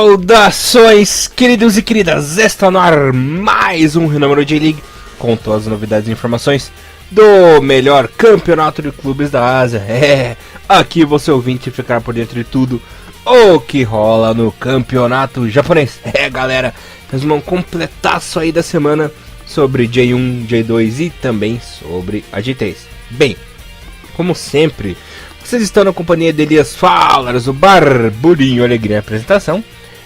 Saudações, queridos e queridas! Está no ar mais um Renômero J-League com todas as novidades e informações do melhor campeonato de clubes da Ásia. Aqui você ouvinte ficar por dentro de tudo o que rola no campeonato japonês. Galera, nós vamos completar isso aí da semana sobre J1, J2 e também sobre a J3. Bem, como sempre, vocês estão na companhia de Elias Fallers, o Barburinho Alegria apresentação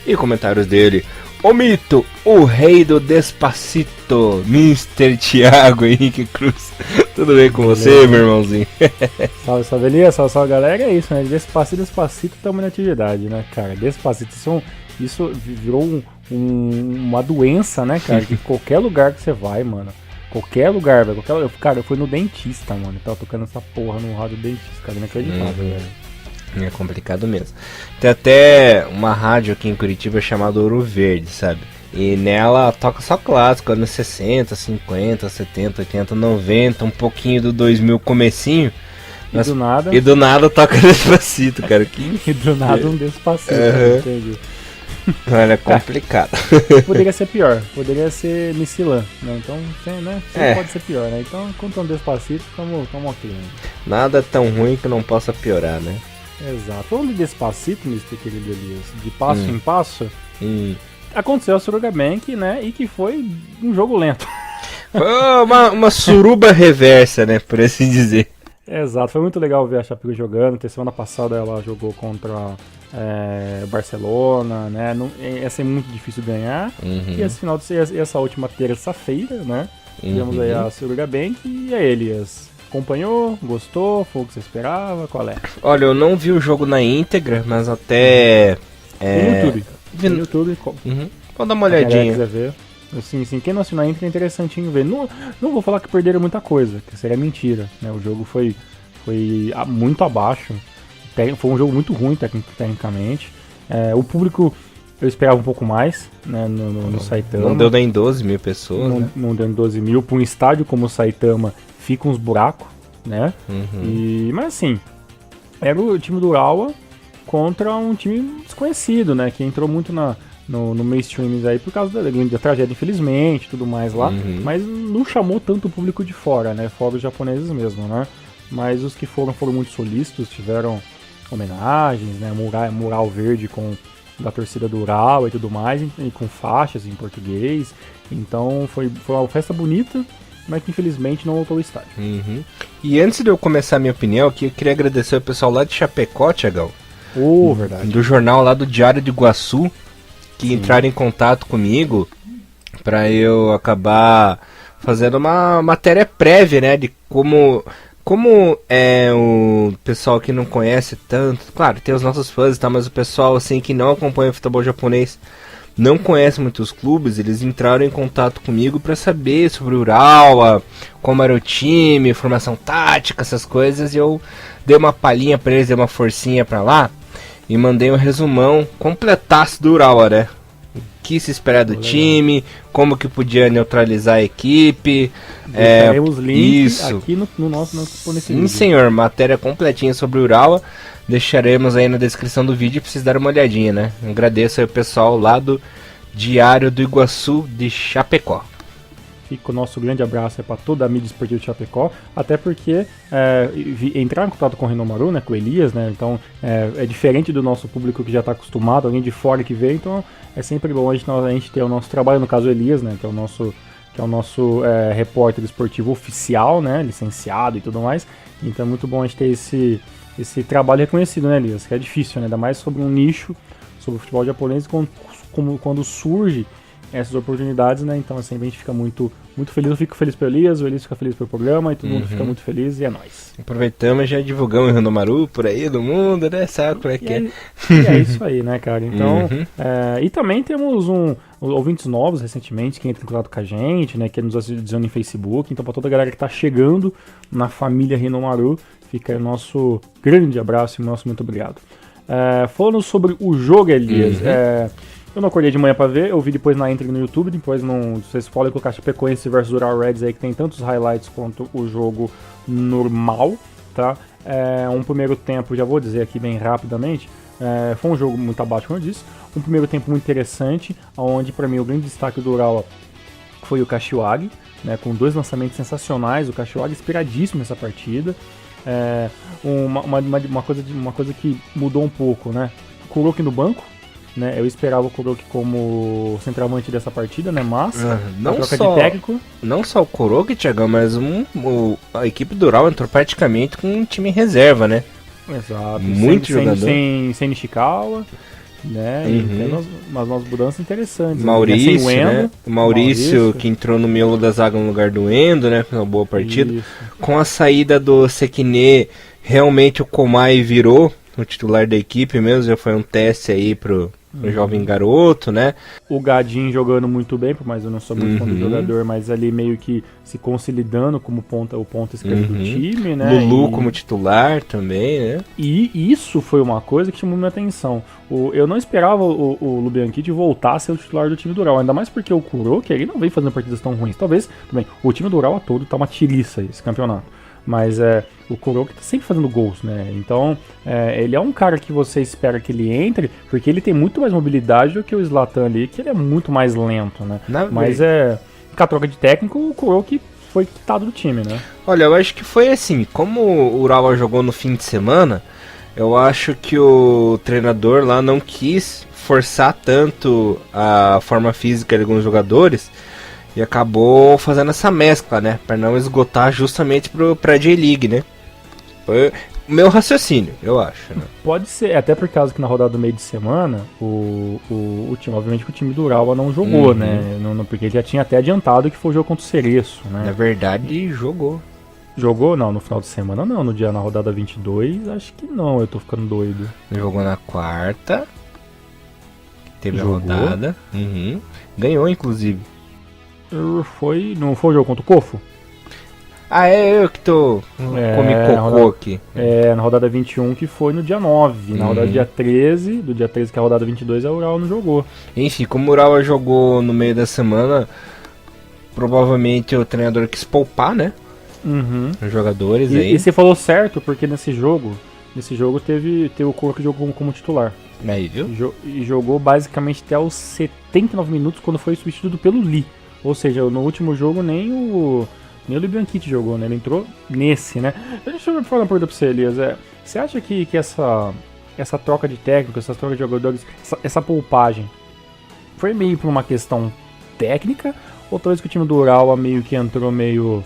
e comentários dele, o mito, o rei do Despacito, Mr. Thiago Henrique Cruz. Tudo bem com você, meu irmãozinho? Salve, salve Elias, salve galera, é isso, né? Despacito estamos na atividade, né, cara? Despacito, isso virou uma doença, né, cara? Que qualquer lugar que você vai, mano. Qualquer lugar, velho. Cara, eu fui no dentista, mano. Tava tocando essa porra no rádio do dentista, cara. Inacreditável, velho. É complicado mesmo. Tem até uma rádio aqui em Curitiba chamada Ouro Verde, sabe? E nela toca só clássico, anos 60, 50, 70, 80, 90, um pouquinho do 2000 comecinho. E do nada toca Despacito, cara. E do nada um Despacito, entendi. Olha, é complicado. Poderia ser pior, poderia ser Missilã, né? Então, né? Pode ser pior, né? Então, contando Despacito, tamo ok. Né? Nada tão ruim que não possa piorar, né? Exato. Falando de Despacito, Mr. querido Elias, de passo em passo, aconteceu a Suruga Bank, né? E que foi um jogo lento. Foi uma suruba reversa, né? Por assim dizer. Exato, foi muito legal ver a Chapeco jogando. Semana passada ela jogou contra Barcelona, né? Ia ser muito difícil ganhar. E essa última terça-feira, né? Tivemos aí a Suruga Bank e a Elias. Acompanhou? Gostou? Foi o que você esperava? Qual é? Olha, eu não vi o jogo na íntegra, mas até... No YouTube. Vou dar uma olhadinha. Quiser ver. Sim, quem não assistiu na íntegra é interessantinho ver. Não vou falar que perderam muita coisa, que seria mentira, né? O jogo foi muito abaixo. Foi um jogo muito ruim tecnicamente. O público eu esperava um pouco mais, né, no Saitama. Não deu nem 12 mil pessoas, né? Não deu nem 12 mil. Para um estádio como o Saitama, fica uns buracos, né? Mas assim, era o time do Urawa contra um time desconhecido, né? Que entrou muito no mainstream aí por causa da tragédia, infelizmente, tudo mais lá. Mas não chamou tanto o público de fora, né? Fora os japoneses mesmo, né? Mas os que foram muito solícitos, tiveram homenagens, né? Mural verde da torcida do Urawa e tudo mais, e com faixas em português. Então foi uma festa bonita, mas que infelizmente não voltou ao estádio. E antes de eu começar a minha opinião aqui, eu queria agradecer o pessoal lá de Chapecó, Thiagão. Verdade. Do jornal lá do Diário de Iguaçu, que entraram em contato comigo para eu acabar fazendo uma matéria prévia, né, de como é o pessoal que não conhece tanto, claro, tem os nossos fãs e tal, mas o pessoal assim que não acompanha o futebol japonês, não conhece muitos clubes, eles entraram em contato comigo para saber sobre o Urawa, como era o time, formação tática, essas coisas, e eu dei uma palhinha para eles, dei uma forcinha para lá, e mandei um resumão completaço do Urawa, né? O que se esperar do time, como que podia neutralizar a equipe. Deixaremos links isso. Aqui no nosso vídeo. Sim, senhor, matéria completinha sobre o Urawa. Deixaremos aí na descrição do vídeo pra vocês darem uma olhadinha, né? Agradeço aí o pessoal lá do Diário do Iguaçu de Chapecó. Fica o nosso grande abraço para toda a mídia esportiva de Chapecó, até porque entrar em contato com o Renômero, né, com o Elias, né, então é diferente do nosso público que já está acostumado, alguém de fora que vê, então é sempre bom a gente ter o nosso trabalho, no caso o Elias, né, que é o nosso repórter esportivo oficial, né, licenciado e tudo mais, então é muito bom a gente ter esse trabalho reconhecido, né, Elias, que é difícil, né, ainda mais sobre um nicho, sobre o futebol japonês, quando surge essas oportunidades, né? Então assim, a gente fica muito feliz. Eu fico feliz pelo Elias, o Elias fica feliz pelo programa e todo mundo fica muito feliz e é nóis. Aproveitamos e já divulgamos o Renômero por aí do mundo, né? Sabe como é que é? E é isso aí, né, cara? Então, e também temos ouvintes novos recentemente que entram em contato com a gente, né? Que nos adiciona no Facebook. Então, para toda a galera que tá chegando na família Renômero, fica aí o nosso grande abraço e nosso muito obrigado. Falando sobre o jogo, Elias, eu não acordei de manhã pra ver, eu vi depois na íntegra no YouTube, depois vocês podem colocar Chapecoense versus Urawa Reds aí, que tem tantos highlights quanto o jogo normal, tá? Um primeiro tempo, já vou dizer aqui bem rapidamente, foi um jogo muito abaixo, como eu disse. um primeiro tempo muito interessante, onde para mim o grande destaque do Urawa foi o Kashiwagi, né, com 2 lançamentos sensacionais, o Kashiwagi inspiradíssimo nessa partida. Uma coisa que mudou um pouco, né? O Kuroki no banco, né? Eu esperava o Kuroki como centroavante dessa partida, né? Mas não a troca só, de técnico. Não só o Kuroki, Thiagão, mas a equipe do Ural entrou praticamente com um time em reserva, né? Exato. Muito jogador. Sem Nishikawa, né? Uhum. Mas umas mudanças interessantes. Maurício, sem o Endo, né? O Maurício que entrou no miolo da zaga no lugar do Endo, né? Foi uma boa partida. Isso. Com a saída do Sekine, realmente o Komai virou o titular da equipe mesmo. Já foi um teste aí pro jovem garoto, né? O Gadin jogando muito bem, por mais eu não sou muito fã do jogador, mas ali meio que se consolidando como o ponta esquerdo do time, né? Lulu como titular também, né? E isso foi uma coisa que chamou minha atenção. Eu não esperava o Lubianchite voltar a ser o titular do time do Ural, ainda mais porque o Kuroki ele não vem fazendo partidas tão ruins. Talvez, também, o time do Ural todo tá uma tiriça esse campeonato. Mas o Kuroki tá sempre fazendo gols, né? Então, ele é um cara que você espera que ele entre, porque ele tem muito mais mobilidade do que o Zlatan ali, que ele é muito mais lento, né? Mas com a troca de técnico, o Kuroki foi quitado do time, né? Olha, eu acho que foi assim, como o Urawa jogou no fim de semana, eu acho que o treinador lá não quis forçar tanto a forma física de alguns jogadores, e acabou fazendo essa mescla, né? Para não esgotar justamente pra J-League, né? Foi o meu raciocínio, eu acho, né? Pode ser, até por causa que na rodada do meio de semana, o time, obviamente que o time do Urawa não jogou, né? Porque ele já tinha até adiantado que foi o jogo contra o Cereço, né? Na verdade, jogou. Jogou? Não, no final de semana não, na rodada 22, acho que não, eu tô ficando doido. Jogou na quarta, teve Jogou. a rodada, ganhou inclusive. Não foi o jogo contra o Cofo? Ah, é eu que tô come cocô aqui. Na rodada 21 que foi no dia 9. Na rodada do dia 13, que é a rodada 22, a Ural não jogou. Enfim, como o Urawa jogou no meio da semana, provavelmente o treinador quis poupar, né? Os jogadores aí. E você falou certo, porque nesse jogo teve o Coro que jogou como titular. Aí, viu? E jogou basicamente até os 79 minutos, quando foi substituído pelo Lee. Ou seja, no último jogo nem o Lubianchite jogou, né? Ele entrou nesse, né? Deixa eu falar uma pergunta pra você, Elias. Você acha que essa troca de técnico, essa troca de jogadores, essa poupagem, foi meio por uma questão técnica? Ou talvez que o time do Urawa meio que entrou meio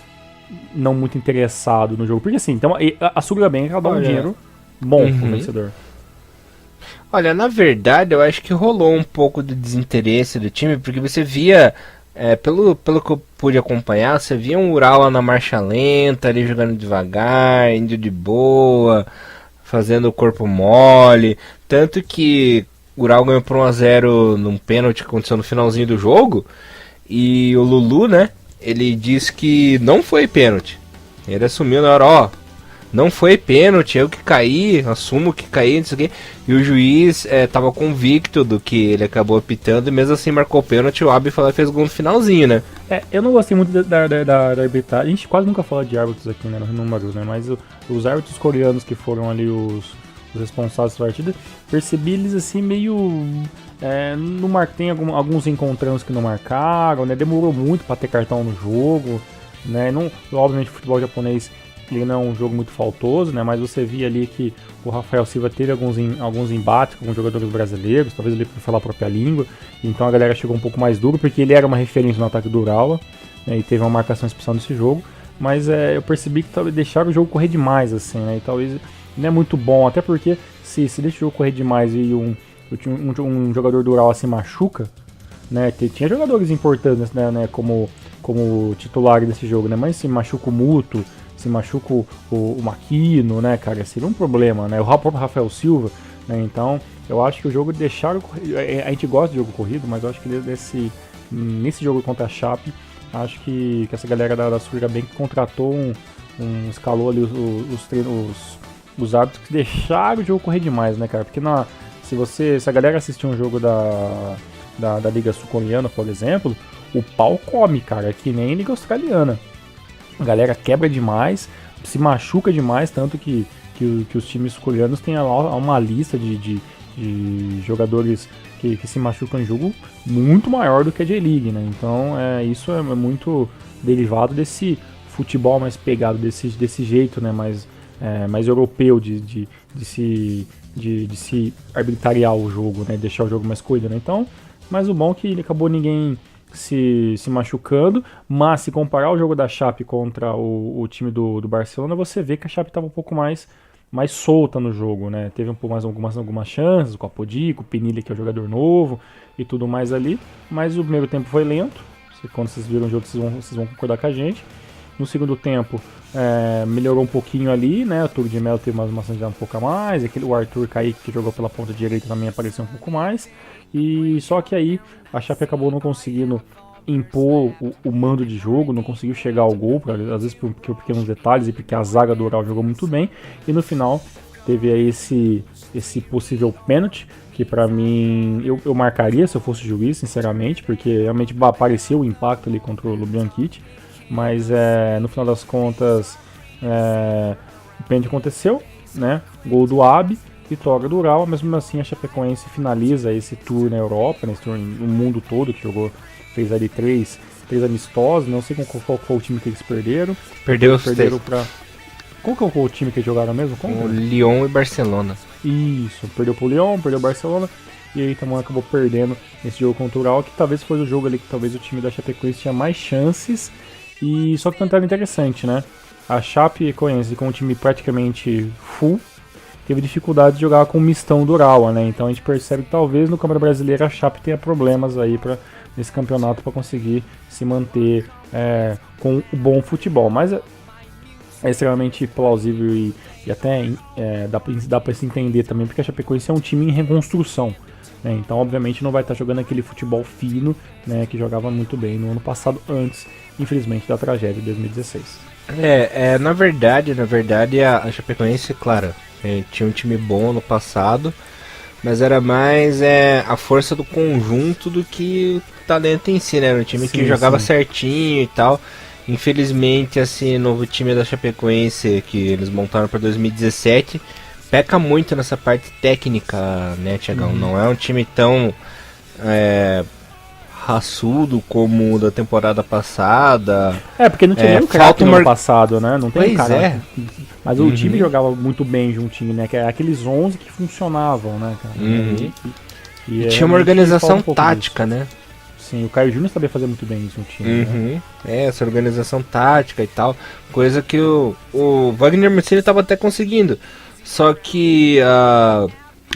não muito interessado no jogo? Porque assim, então, a Suga bem ela dá um dinheiro bom pro vencedor. Olha, na verdade, eu acho que rolou um pouco de desinteresse do time, porque você via... pelo que eu pude acompanhar, você via um Urawa na marcha lenta, ali jogando devagar, indo de boa, fazendo o corpo mole. Tanto que o Urawa ganhou por 1-0 num pênalti que aconteceu no finalzinho do jogo. E o Lulu, né, ele disse que não foi pênalti. Ele assumiu na hora, não foi pênalti, eu que caí, assumo que caí, não sei o quê. E o juiz tava convicto do que ele acabou apitando, e mesmo assim marcou pênalti. O Abe falou que fez gol no finalzinho, né? Eu não gostei muito da arbitragem. A gente quase nunca fala de árbitros aqui, né, no número, né? Mas os árbitros coreanos que foram ali os responsáveis pela partida, percebi eles assim meio... tem alguns encontrões que não marcaram, né? Demorou muito para ter cartão no jogo, né? Obviamente o futebol japonês ele não é um jogo muito faltoso, né? Mas você via ali que o Rafael Silva teve alguns embates com os jogadores brasileiros, talvez ele por falar a própria língua, então a galera chegou um pouco mais duro, porque ele era uma referência no ataque do Urawa, né? E teve uma marcação especial nesse jogo, mas eu percebi que talvez deixaram o jogo correr demais, assim, né? E talvez não é muito bom, até porque se deixa o jogo correr demais e um jogador do Urawa se machuca, né? Tinha jogadores importantes, né? Como titular desse jogo, né? Mas se machuca o Muto, se machuca o Makino, né, cara, seria um problema, né, o próprio Rafael Silva, né, então eu acho que o jogo deixaram, a gente gosta de jogo corrido, mas eu acho que nesse jogo contra a Chape, acho que essa galera da Suga bem que contratou escalou ali os árbitros que deixaram o jogo correr demais, né, cara, porque se a galera assistir um jogo da Liga Sul-Coreana, por exemplo, o pau come, cara, é que nem Liga Australiana. A galera quebra demais, se machuca demais, tanto que os times coreanos têm lá uma lista de de jogadores que se machucam em jogo muito maior do que a J-League, né? Então isso é muito derivado desse futebol mais pegado desse jeito, né? Mais europeu de se arbitrariar o jogo, né? Deixar o jogo mais corrido, né? Então, mas o bom é que ele acabou ninguém se machucando, mas se comparar o jogo da Chape contra o time do Barcelona, você vê que a Chape estava um pouco mais solta no jogo, né? Teve um pouco mais algumas chances com a Podi, com o Pinilha, que é o jogador novo e tudo mais ali, mas o primeiro tempo foi lento. Quando vocês viram o jogo, vocês vão concordar com a gente. No segundo tempo, melhorou um pouquinho ali, né? O Túlio de Mello teve uma chance um pouco a mais, o Arthur Kaique, que jogou pela ponta direita, também apareceu um pouco mais. E só que aí a Chape acabou não conseguindo impor o mando de jogo, não conseguiu chegar ao gol, às vezes por pequenos detalhes e porque a zaga do Ural jogou muito bem. E no final teve aí esse possível pênalti, que pra mim eu marcaria se eu fosse juiz, sinceramente, porque realmente apareceu o impacto ali contra o Lubianchit, mas no final das contas o pênalti aconteceu, né? Gol do Abi, vitória do Ural, mas mesmo assim a Chapecoense finaliza esse tour na Europa, né? Esse tour no mundo todo, que fez ali três amistosos, não sei qual foi o time que eles perderam. Perderam pra... Qual que é o time que eles jogaram mesmo? O Lyon e Barcelona. Isso, perdeu pro Lyon, perdeu o Barcelona, e aí também acabou perdendo nesse jogo contra o Ural, que talvez foi o jogo ali que talvez o time da Chapecoense tinha mais chances, e só que tanto interessante, né? A Chapecoense, com um time praticamente full, teve dificuldade de jogar com o mistão do Urawa, né? Então a gente percebe que talvez no Campeonato Brasileiro a Chape tenha problemas aí nesse campeonato para conseguir se manter com o bom futebol. Mas é extremamente plausível e até dá para se entender também, porque a Chapecoense é um time em reconstrução, né? Então obviamente não vai estar jogando aquele futebol fino, né, que jogava muito bem no ano passado, antes, infelizmente, da tragédia de 2016. Na verdade a Chapecoense, claro, tinha um time bom no passado, mas era mais a força do conjunto do que o talento em si, né? Era um time que jogava certinho e tal. Infelizmente, esse novo time da Chapecoense que eles montaram para 2017 peca muito nessa parte técnica, né, Thiagão? Não é um time tão raçudo como o da temporada passada. Porque não tinha nenhum craque no ano passado, né? Não tem cara. Mas o time jogava muito bem juntinho, né? Que é aqueles 11 que funcionavam, né, cara? E tinha uma organização tática, né? Sim, o Caio Júnior sabia fazer muito bem isso no time. Né? Essa organização tática e tal. Coisa que o Wagner Mancini estava até conseguindo. Só que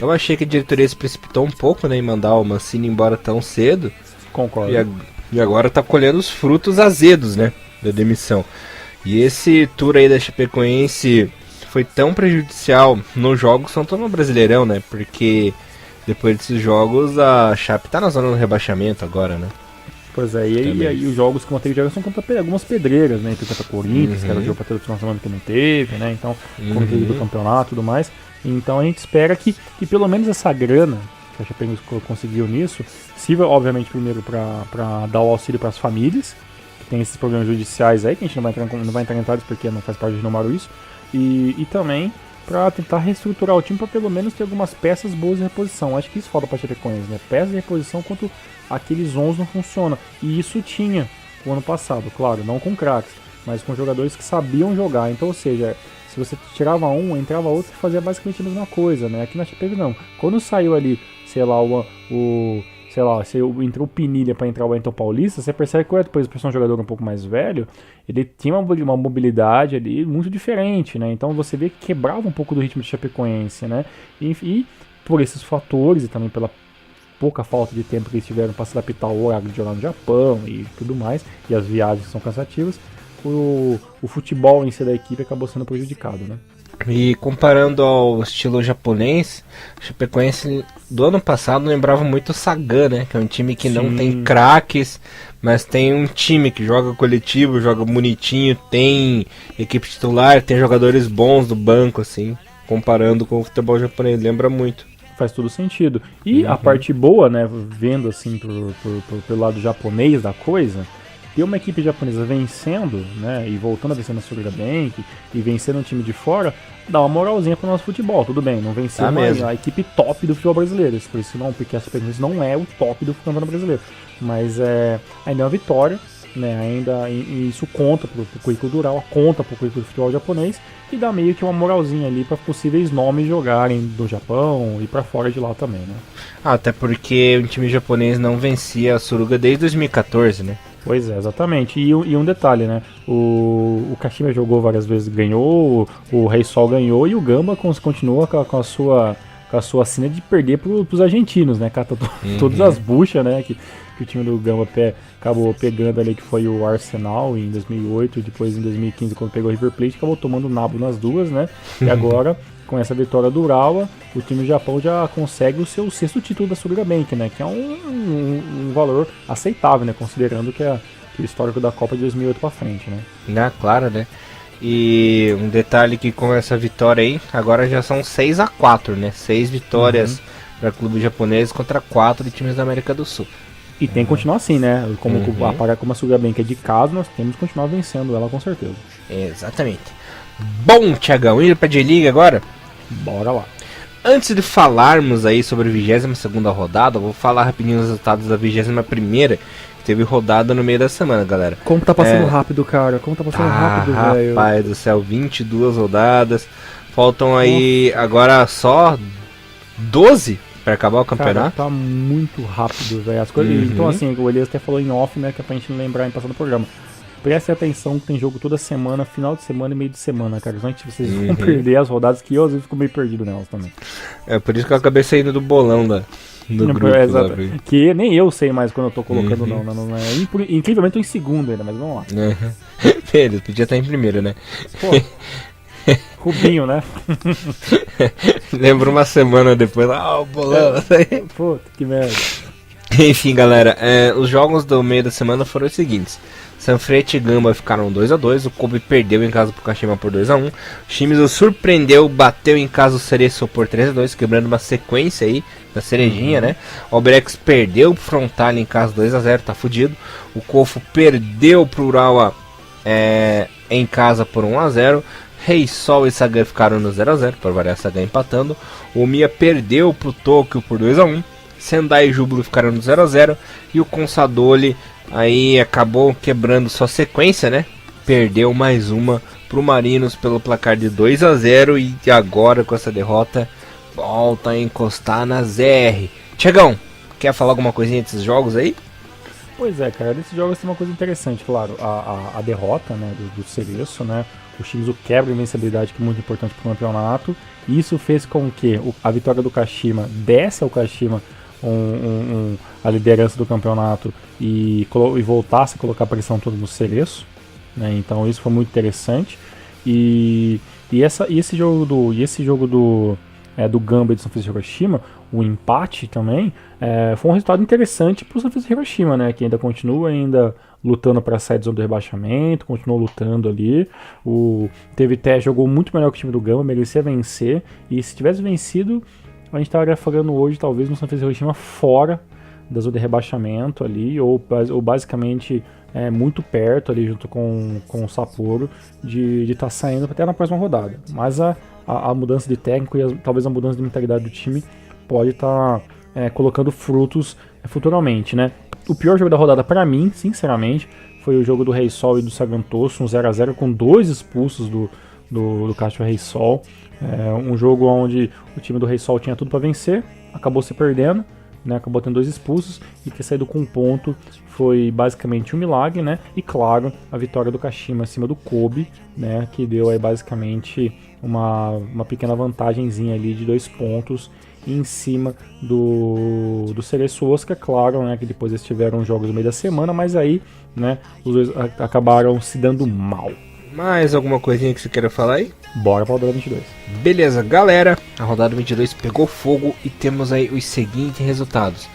eu achei que a diretoria se precipitou um pouco, né, em mandar o Mancini embora tão cedo. Concordo. E agora tá colhendo os frutos azedos, né, da demissão. E esse tour aí da Chapecoense foi tão prejudicial nos jogos, tanto no Brasileirão, né, porque depois desses jogos a Chape tá na zona do rebaixamento agora, né. Pois é, e aí os jogos que vão ter que jogar são contra algumas pedreiras, né, contra o Corinthians, que era o jogo pra ter o final de semana que não teve, né, então, contra o do campeonato e tudo mais. Então a gente espera que pelo menos essa grana que a Chapecoense conseguiu nisso sirva, obviamente, primeiro para dar o auxílio para as famílias, que tem esses problemas judiciais aí, que a gente não vai entrar em detalhes porque não faz parte de Nomaru isso, e também para tentar reestruturar o time para pelo menos ter algumas peças boas de reposição. Acho que isso falta para a Chapecoense, né? Peças de reposição quanto aqueles 11 não funcionam. E isso tinha o ano passado, claro, não com craques, mas com jogadores que sabiam jogar. Então, ou seja, se você tirava um, entrava outro que fazia basicamente a mesma coisa, né? Aqui na Chapecoense não. Quando saiu ali, sei lá, se entrou o Pinilha para entrar o Wellington Paulista, você percebe que depois por ser um jogador um pouco mais velho, ele tinha uma mobilidade ali muito diferente, né? Então você vê que quebrava um pouco do ritmo de Chapecoense, né? E por esses fatores e também pela pouca falta de tempo que eles tiveram para se adaptar ao horário de jogar no Japão e tudo mais, e as viagens são cansativas, o futebol em si da equipe acabou sendo prejudicado, né? E comparando ao estilo japonês, o Chapecoense do ano passado lembrava muito o Sagan, né? Que é um time que não tem craques, mas tem um time que joga coletivo, joga bonitinho, tem equipe titular, tem jogadores bons do banco, assim. Comparando com o futebol japonês, lembra muito. Faz todo sentido. E a parte boa, né, vendo assim pelo lado japonês da coisa, ter uma equipe japonesa vencendo, né, e voltando a vencer na Suruga Bank, e vencendo um time de fora, dá uma moralzinha pro nosso futebol. Tudo bem, não venceu a equipe top do futebol brasileiro, por isso não, porque a Superliga não é o top do campeonato brasileiro, mas ainda é uma vitória, né, ainda e isso conta pro currículo dural, conta pro currículo do futebol japonês, e dá meio que uma moralzinha ali para possíveis nomes jogarem do Japão e para fora de lá também, né? Até porque o time japonês não vencia a Suruga desde 2014, né? Pois é, exatamente. E um detalhe, né? O Kashima jogou várias vezes, ganhou, o Rei Sol ganhou, e o Gamba continua com a sua sina de perder pros argentinos, né? Cata todas as buchas, né? Que o time do Gamba acabou pegando ali, que foi o Arsenal em 2008, depois em 2015, quando pegou o River Plate, acabou tomando nabo nas duas, né? E agora, com essa vitória do Urawa, o time do Japão já consegue o seu 6º título da Suruga Bank, né? Que é um valor aceitável, né? Considerando que é o histórico da Copa de 2008 pra frente, né? Claro, né? E um detalhe que com essa vitória aí, agora já são 6-4, né? 6 vitórias para clubes japoneses contra 4 de times da América do Sul. E tem que continuar assim, né? Como a Suruga Bank é de casa, nós temos que continuar vencendo ela com certeza. Exatamente. Bom, Thiagão, indo pra J-League agora? Bora lá. Antes de falarmos aí sobre a 22ª rodada, eu vou falar rapidinho os resultados da 21ª, que teve rodada no meio da semana, galera. Como tá passando rápido, cara? Como tá passando rápido, velho? Rapaz do céu, 22 rodadas. Faltam aí agora só 12 para acabar o campeonato. Cara, tá muito rápido, velho. As coisas. Então, assim, o Elias até falou em off, né? Que é pra gente não lembrar em passar no programa. Preste atenção que tem jogo toda semana, final de semana e meio de semana, cara. Senão vocês vão perder as rodadas, que eu às vezes fico meio perdido nelas também. É por isso que eu acabei saindo do bolão do grupo. Exato. Que nem eu sei mais quando eu tô colocando, não. Incrivelmente eu tô em segundo ainda, mas vamos lá. Ele podia estar em primeiro, né? Pô. Rubinho, né? Lembro uma semana depois, o bolão. Puta, que merda. Enfim, galera, os jogos do meio da semana foram os seguintes. Sanfrecce e Gamba ficaram 2-2, o Kobe perdeu em casa pro Kashima por 2-1, o Shimizu surpreendeu, bateu em casa o Cereço por 3-2, quebrando uma sequência aí da cerejinha, né? O Albirex perdeu pro Frontale em casa 2-0, tá fudido. O Kofu perdeu pro Urawa em casa por 1-0. Rei Sol e Sagan ficaram no 0-0, por variar, Sagan empatando. O Miya perdeu pro Tokyo por 2-1. Sendai e Júbilo ficaram no 0-0. E o Consadole aí acabou quebrando sua sequência, né? Perdeu mais uma pro Marinos pelo placar de 2-0. E agora, com essa derrota, volta a encostar na ZR. Tiagão, quer falar alguma coisinha desses jogos aí? Pois é, cara, desses jogos tem uma coisa interessante, claro. A derrota, né, do Cereço, né? O Shimizu quebra a invencibilidade, que é muito importante para o campeonato. E isso fez com que a vitória do Kashima desse ao Kashima a liderança do campeonato e voltasse a colocar a pressão toda no Cereço, né? Então isso foi muito interessante. E esse jogo do Gamba e do Sanfrecce Hiroshima, o empate também, foi um resultado interessante para o Sanfrecce Hiroshima, né? Que ainda continua lutando para sair da zona do rebaixamento, continuou lutando ali. Jogou muito melhor que o time do Gamba, merecia vencer. E se tivesse vencido, a gente estaria falando hoje, talvez, no Sanfrecce Hiroshima fora da zona de rebaixamento ali, ou basicamente muito perto ali, junto com o Sapporo, de estar saindo até na próxima rodada. Mas a mudança de técnico e talvez a mudança de mentalidade do time pode estar colocando frutos futuramente, né? O pior jogo da rodada para mim, sinceramente, foi o jogo do Rei Sol e do Sagan Tosu, um 0-0 com 2 expulsos do Castro Rei Sol. Um jogo onde o time do Rei Sol tinha tudo para vencer, acabou se perdendo, né? Acabou tendo 2 expulsos, e ter saído com um ponto foi basicamente um milagre, né? E claro, a vitória do Kashima acima do Kobe, né? Que deu aí basicamente uma pequena vantagenzinha ali de 2 pontos em cima do Cereço Osaka, claro, né, que depois eles tiveram jogos no meio da semana, mas aí, né, os dois acabaram se dando mal. Mais alguma coisinha que você queira falar aí? Bora pra rodada 22. Beleza, galera, a rodada 22 pegou fogo e temos aí os seguintes resultados.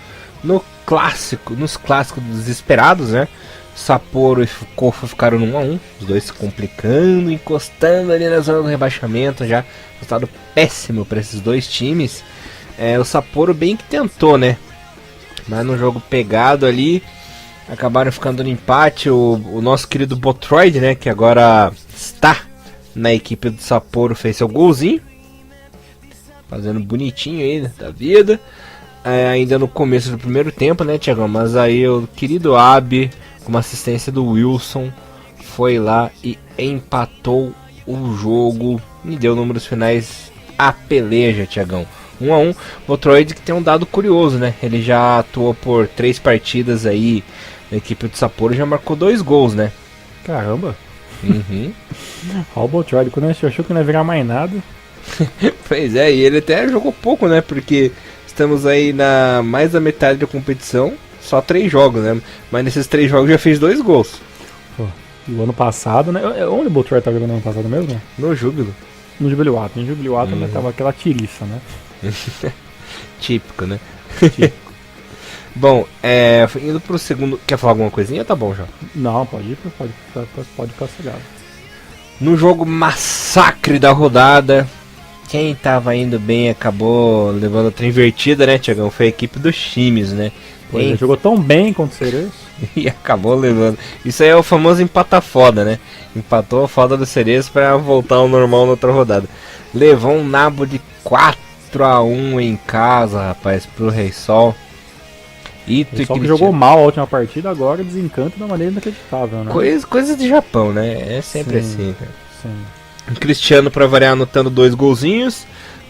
Nos clássicos desesperados, né, Sapporo e Kofu ficaram no 1-1, os dois se complicando, encostando ali na zona do rebaixamento já, resultado péssimo para esses dois times. O Sapporo bem que tentou, né? Mas no jogo pegado ali, acabaram ficando no empate. O nosso querido Botroid, né, que agora está na equipe do Sapporo, fez seu golzinho, fazendo bonitinho aí, né, da vida. Ainda no começo do primeiro tempo, né, Thiagão? Mas aí o querido Abe, com uma assistência do Wilson, foi lá e empatou o jogo e deu números finais à peleja, Thiagão. 1-1. O Botroid, que tem um dado curioso, né? Ele já atuou por 3 partidas aí na equipe do Sapporo, já marcou 2 gols, né? Caramba! Uhum. Olha o Botroid, quando a gente achou que não ia virar mais nada. Pois é, e ele até jogou pouco, né? Porque estamos aí na mais da metade da competição, só 3 jogos, né? Mas nesses 3 jogos já fez 2 gols. Pô, o ano passado, né? Onde o Botroid tava jogando no ano passado mesmo? No Júbilo. No Jubiluato. No Jubiluato ainda tava aquela tiriça, né? Típico, né? Típico. Bom, indo pro segundo. Quer falar alguma coisinha? Tá bom já. Não, pode ficar cegado. No jogo massacre da rodada, quem tava indo bem acabou levando outra invertida, né, Thiagão? Foi a equipe dos times, né? Ele jogou tão bem contra o Cereço. E acabou levando. Isso aí é o famoso empata foda, né? Empatou a foda do Cereço pra voltar ao normal na outra rodada. Levou um nabo de 4-1 em casa, rapaz, pro Rei Sol. Só que jogou mal a última partida, agora desencanta de uma maneira inacreditável, né? Coisa de Japão, né? É sempre assim, cara. Sim. O Cristiano, pra variar, anotando 2 golzinhos.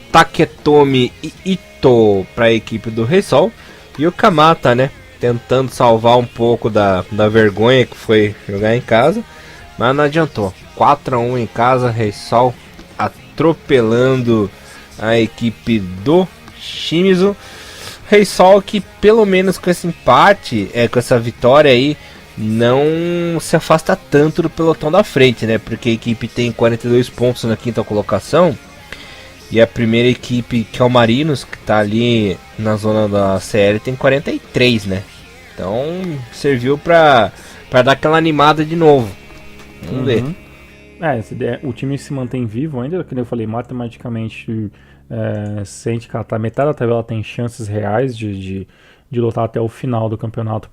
Taketomi e Ito pra equipe do Rei Sol. E o Kamata, né? Tentando salvar um pouco da vergonha que foi jogar em casa. Mas não adiantou. 4-1 em casa, Rei Sol atropelando a equipe do Shimizu. Rei Sol que pelo menos com esse empate, com essa vitória aí, não se afasta tanto do pelotão da frente, né? Porque a equipe tem 42 pontos na 5ª colocação. E a primeira equipe, que é o Marinos, que tá ali na zona da CL, tem 43, né? Então serviu pra dar aquela animada de novo. Vamos ver. O time se mantém vivo ainda, como eu falei, matematicamente, se a gente catar metade da tabela, tem chances reais de lutar até o final do campeonato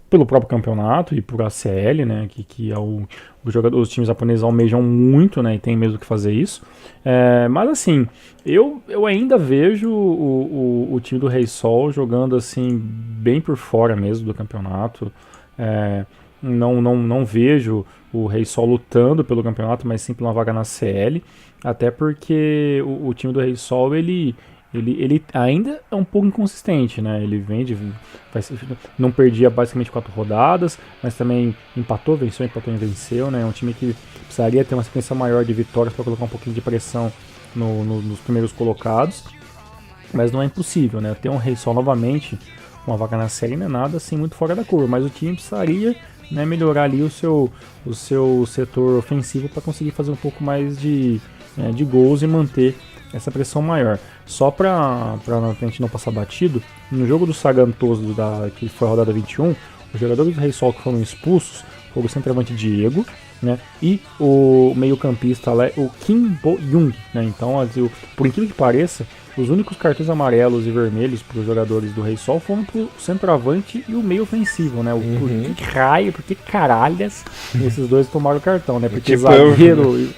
pelo próprio campeonato e por ACL, né, que é os times japoneses almejam muito, né, e tem mesmo que fazer isso. Mas assim, eu ainda vejo o time do Rei Sol jogando assim bem por fora mesmo do campeonato. Não vejo o Rei Sol lutando pelo campeonato, mas sim por uma vaga na CL, até porque o time do Rei Sol ele ainda é um pouco inconsistente, né? Ele não perdia basicamente 4 rodadas, mas também empatou e venceu, né? É um time que precisaria ter uma sequência maior de vitórias para colocar um pouquinho de pressão nos primeiros colocados, mas não é impossível, né? Ter um Rei Sol novamente, uma vaga na série não é nada assim muito fora da curva, mas o time precisaria, né, melhorar ali o seu setor ofensivo para conseguir fazer um pouco mais de gols e manter essa pressão maior. Só para a gente não passar batido, no jogo do Sagantoso, que foi a rodada 21, os jogadores do Rei Sol que foram expulsos foram o centroavante Diego, né, e o meio-campista o Kim Bo-young, né. Então, por incrível que pareça, os únicos cartões amarelos e vermelhos para os jogadores do Rei Sol foram para o centroavante e o meio ofensivo, né. Por que caralhas esses dois tomaram cartão, né? Porque zagueiro...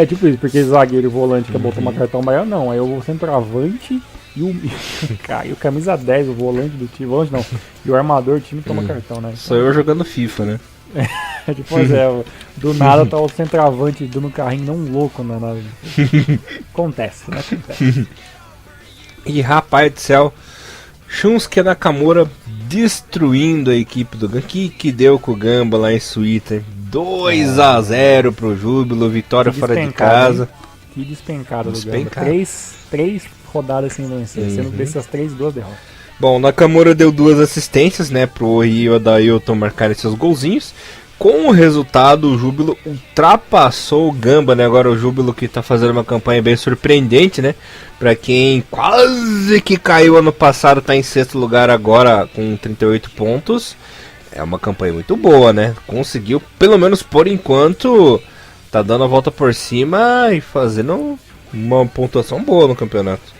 tipo isso, porque zagueiro e volante que tomar cartão amarelo, não. Aí o centroavante e o camisa 10, o volante do time, volante não, e o armador do time toma cartão, né? Então, sou eu jogando FIFA, né? Do nada tá o centroavante dando um carrinho não louco Acontece, né? Acontece. E rapaz do céu, Shunsuke Nakamura destruindo a equipe do Gamba, que deu com o Gamba lá em Suíta. 2-0 pro Júbilo, vitória fora de casa. Hein? Que despencada do Gamba. Três rodadas sem vencer, sendo dessas 3, 2 derrotas. Bom, Nakamura deu 2 assistências, né, pro Ori e o Adailton marcarem seus golzinhos. Com o resultado, o Júbilo ultrapassou o Gamba, né? Agora o Júbilo que tá fazendo uma campanha bem surpreendente, né? Pra quem quase que caiu ano passado, tá em 6º lugar agora com 38 pontos. É uma campanha muito boa, né? Conseguiu, pelo menos por enquanto, tá dando a volta por cima e fazendo uma pontuação boa no campeonato.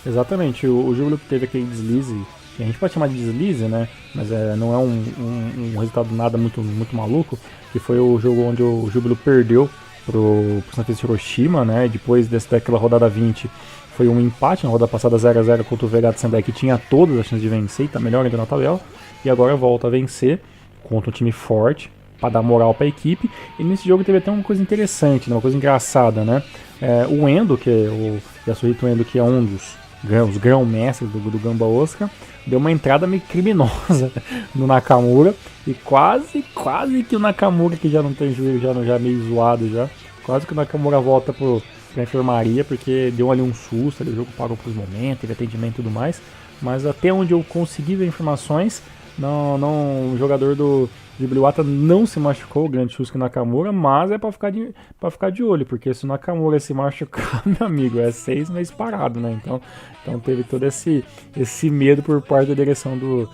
Exatamente, o Júbilo teve aquele deslize que a gente pode chamar de deslize, né? Mas não é um resultado nada muito maluco, que foi o jogo onde o Júbilo perdeu pro Sanfrecce Hiroshima, né? Depois daquela rodada 20 foi um empate na rodada passada 0x0 contra o Vegeta Sendai, que tinha todas as chances de vencer e tá melhor ainda na tabela, e agora volta a vencer contra um time forte para dar moral para a equipe. E nesse jogo teve até uma coisa interessante, né? Uma coisa engraçada, né? O Endo, que é o Yasuhito Endo, que é um dos grão-mestres do Gamba Osaka, deu uma entrada meio criminosa no Nakamura, e quase que o Nakamura, que já não tem joelho, já meio zoado já, quase que o Nakamura volta pra enfermaria, porque deu ali um susto, ali o jogo parou por momentos, teve atendimento e tudo mais, mas até onde eu consegui ver informações, o jogador do Jibiliwata não se machucou, o grande Shusuke Nakamura, mas é pra ficar de olho, porque se o Nakamura se machucar, meu amigo, é 6 meses parado, né? Então teve todo esse medo por parte da direção do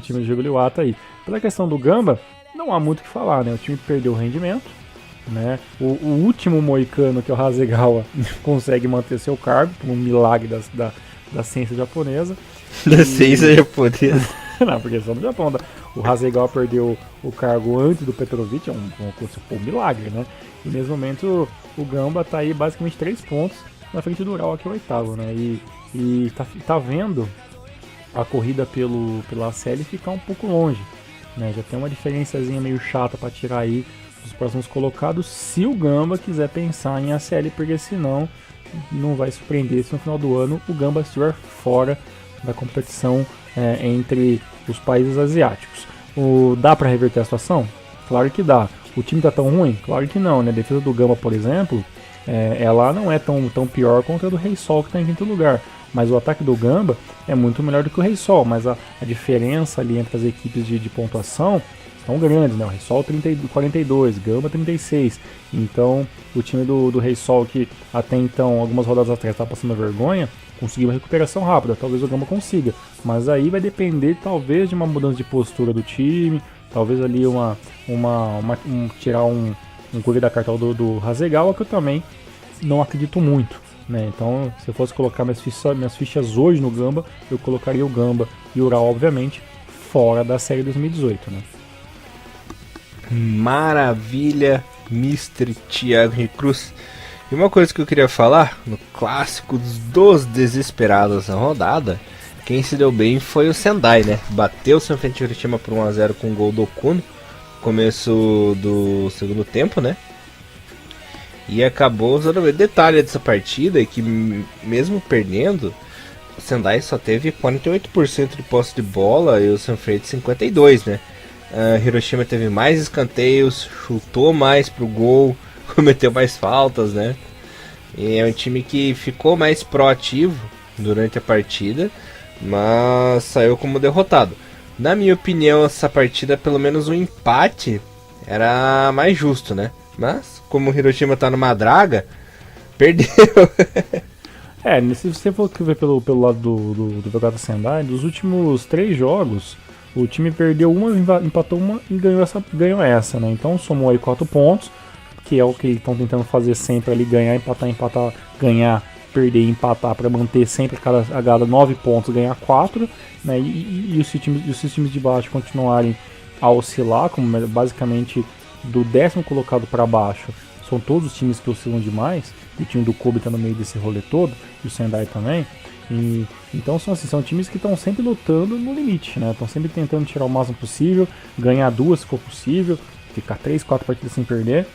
time do Jibiliwata aí. Pela questão do Gamba, não há muito o que falar, né? O time perdeu o rendimento, né? O último moicano, que é o Hasegawa, consegue manter seu cargo, por um milagre da ciência japonesa. Da ciência japonesa. Não, porque só no Japão. O Hasegawa perdeu o cargo antes do Petrovic, é um milagre, né? E nesse momento o Gamba tá aí basicamente 3 pontos na frente do Ural, que é o 8º, né? E tá vendo a corrida pela ACL ficar um pouco longe, né? Já tem uma diferençazinha meio chata para tirar aí os próximos colocados, se o Gamba quiser pensar em ACL, porque senão não vai surpreender se no final do ano o Gamba estiver fora da competição entre os países asiáticos. Dá para reverter a situação? Claro que dá. O time tá tão ruim? Claro que não, né? A defesa do Gamba, por exemplo, ela não é tão pior contra a do Rei Sol, que está em quinto lugar. Mas o ataque do Gamba é muito melhor do que o Rei Sol. Mas a diferença ali entre as equipes de pontuação estão grandes, né? O Rei Sol 42, Gamba 36. Então o time do Rei Sol, que até então, algumas rodadas atrás, estava passando vergonha, conseguir uma recuperação rápida, talvez o Gamba consiga, mas aí vai depender talvez de uma mudança de postura do time, talvez ali tirar um coelho da cartola do Hasegawa, que eu também não acredito muito, né? Então, se eu fosse colocar minhas fichas hoje no Gamba, eu colocaria o Gamba e o Ural, obviamente, fora da série 2018, né? Maravilha, Mr. Thiago Henrique Cruz. E uma coisa que eu queria falar, no clássico dos desesperados na rodada, quem se deu bem foi o Sendai, né? Bateu o Sanfrecce Hiroshima por 1x0 com o gol do Okuno, começo do segundo tempo, né? E acabou usando o detalhe dessa partida, é que mesmo perdendo, o Sendai só teve 48% de posse de bola e o Sanfrecce 52%, né? Hiroshima teve mais escanteios, chutou mais pro gol, cometeu mais faltas, né? E é um time que ficou mais proativo durante a partida, mas saiu como derrotado. Na minha opinião, essa partida, pelo menos um empate, era mais justo, né? Mas, como o Hiroshima tá numa draga, perdeu. Se você for ver pelo lado do Vegeta Sendai, dos últimos 3 jogos, o time perdeu uma, empatou uma e ganhou essa, né? Então somou aí 4 pontos, que é o que eles estão tentando fazer sempre ali, ganhar, empatar, ganhar, perder e empatar, para manter sempre a cada 9 pontos, ganhar 4, né? E os times de baixo continuarem a oscilar, como basicamente do 10º colocado para baixo, são todos os times que oscilam demais, e o time do Kobe está no meio desse rolê todo, e o Sendai também. Então são times que estão sempre lutando no limite, né? Estão sempre tentando tirar o máximo possível, ganhar 2 se for possível, ficar 3, 4 partidas sem perder,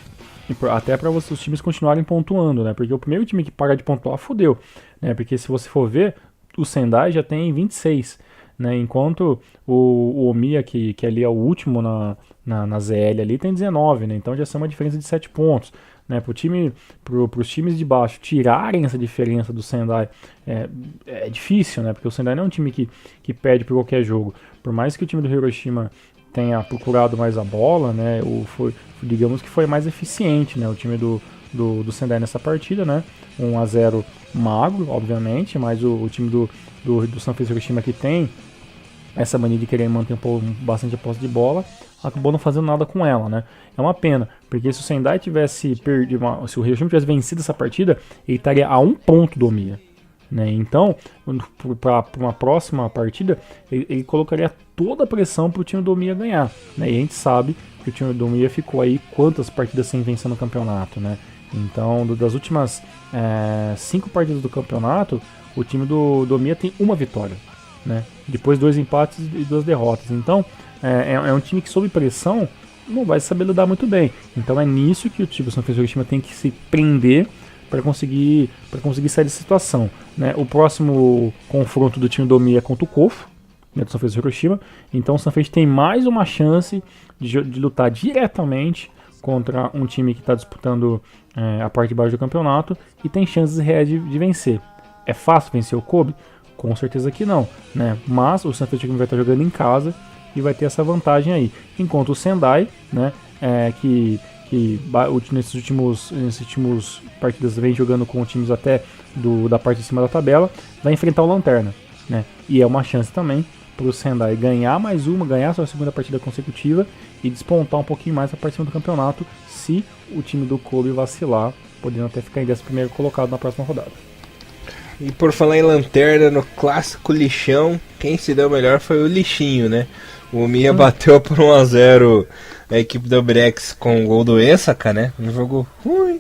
até para os times continuarem pontuando, né? Porque o primeiro time que para de pontuar fodeu, né? Porque se você for ver, o Sendai já tem 26, né? Enquanto o Omiya, que ali é o último na ZL ali, tem 19, né? Então já são uma diferença de 7 pontos. Né, para os times de baixo tirarem essa diferença do Sendai é difícil, né, porque o Sendai não é um time que perde por qualquer jogo. Por mais que o time do Hiroshima tenha procurado mais a bola, né, digamos que foi mais eficiente, né, o time do Sendai nessa partida, né, 1x0 magro, obviamente, mas o time do Sanfrecce Hiroshima, que tem essa mania de querer manter bastante a posse de bola, acabou não fazendo nada com ela, né? É uma pena, porque se o Sendai tivesse se o Hiroshima tivesse vencido essa partida, ele estaria a 1 ponto do Omiya, né? Então, para uma próxima partida, ele colocaria toda a pressão para o time do Omiya ganhar, né? E a gente sabe que o time do Omiya ficou aí quantas partidas sem vencer no campeonato, né? Então, das últimas 5 partidas do campeonato, o time do Omiya tem uma vitória, né? Depois 2 empates e 2 derrotas. Então, é um time que sob pressão não vai saber lidar muito bem. Então é nisso que o time do Sanfrecce Hiroshima tem que se prender para conseguir sair dessa situação, né? O próximo confronto do time do Omiya é contra o Kofu, né, do Sanfrecce Hiroshima. Então o Sanfrecce tem mais uma chance de lutar diretamente contra um time que está disputando a parte de baixo do campeonato e tem chances reais de vencer. É fácil vencer o Kobe? Com certeza que não, né? Mas o Sanfrecce Hiroshima vai estar jogando em casa e vai ter essa vantagem aí. Enquanto o Sendai, né, que nesses últimos partidas vem jogando com times até da parte de cima da tabela, vai enfrentar o Lanterna, né? E é uma chance também para o Sendai ganhar ganhar sua segunda partida consecutiva e despontar um pouquinho mais a parte de cima do campeonato, se o time do Kobe vacilar, podendo até ficar em 11º colocado na próxima rodada. E por falar em Lanterna, no clássico lixão, quem se deu melhor foi o lixinho, né? O Omiya bateu por 1-0 a equipe do Brex com o gol do Esaka, né? Um jogo ruim.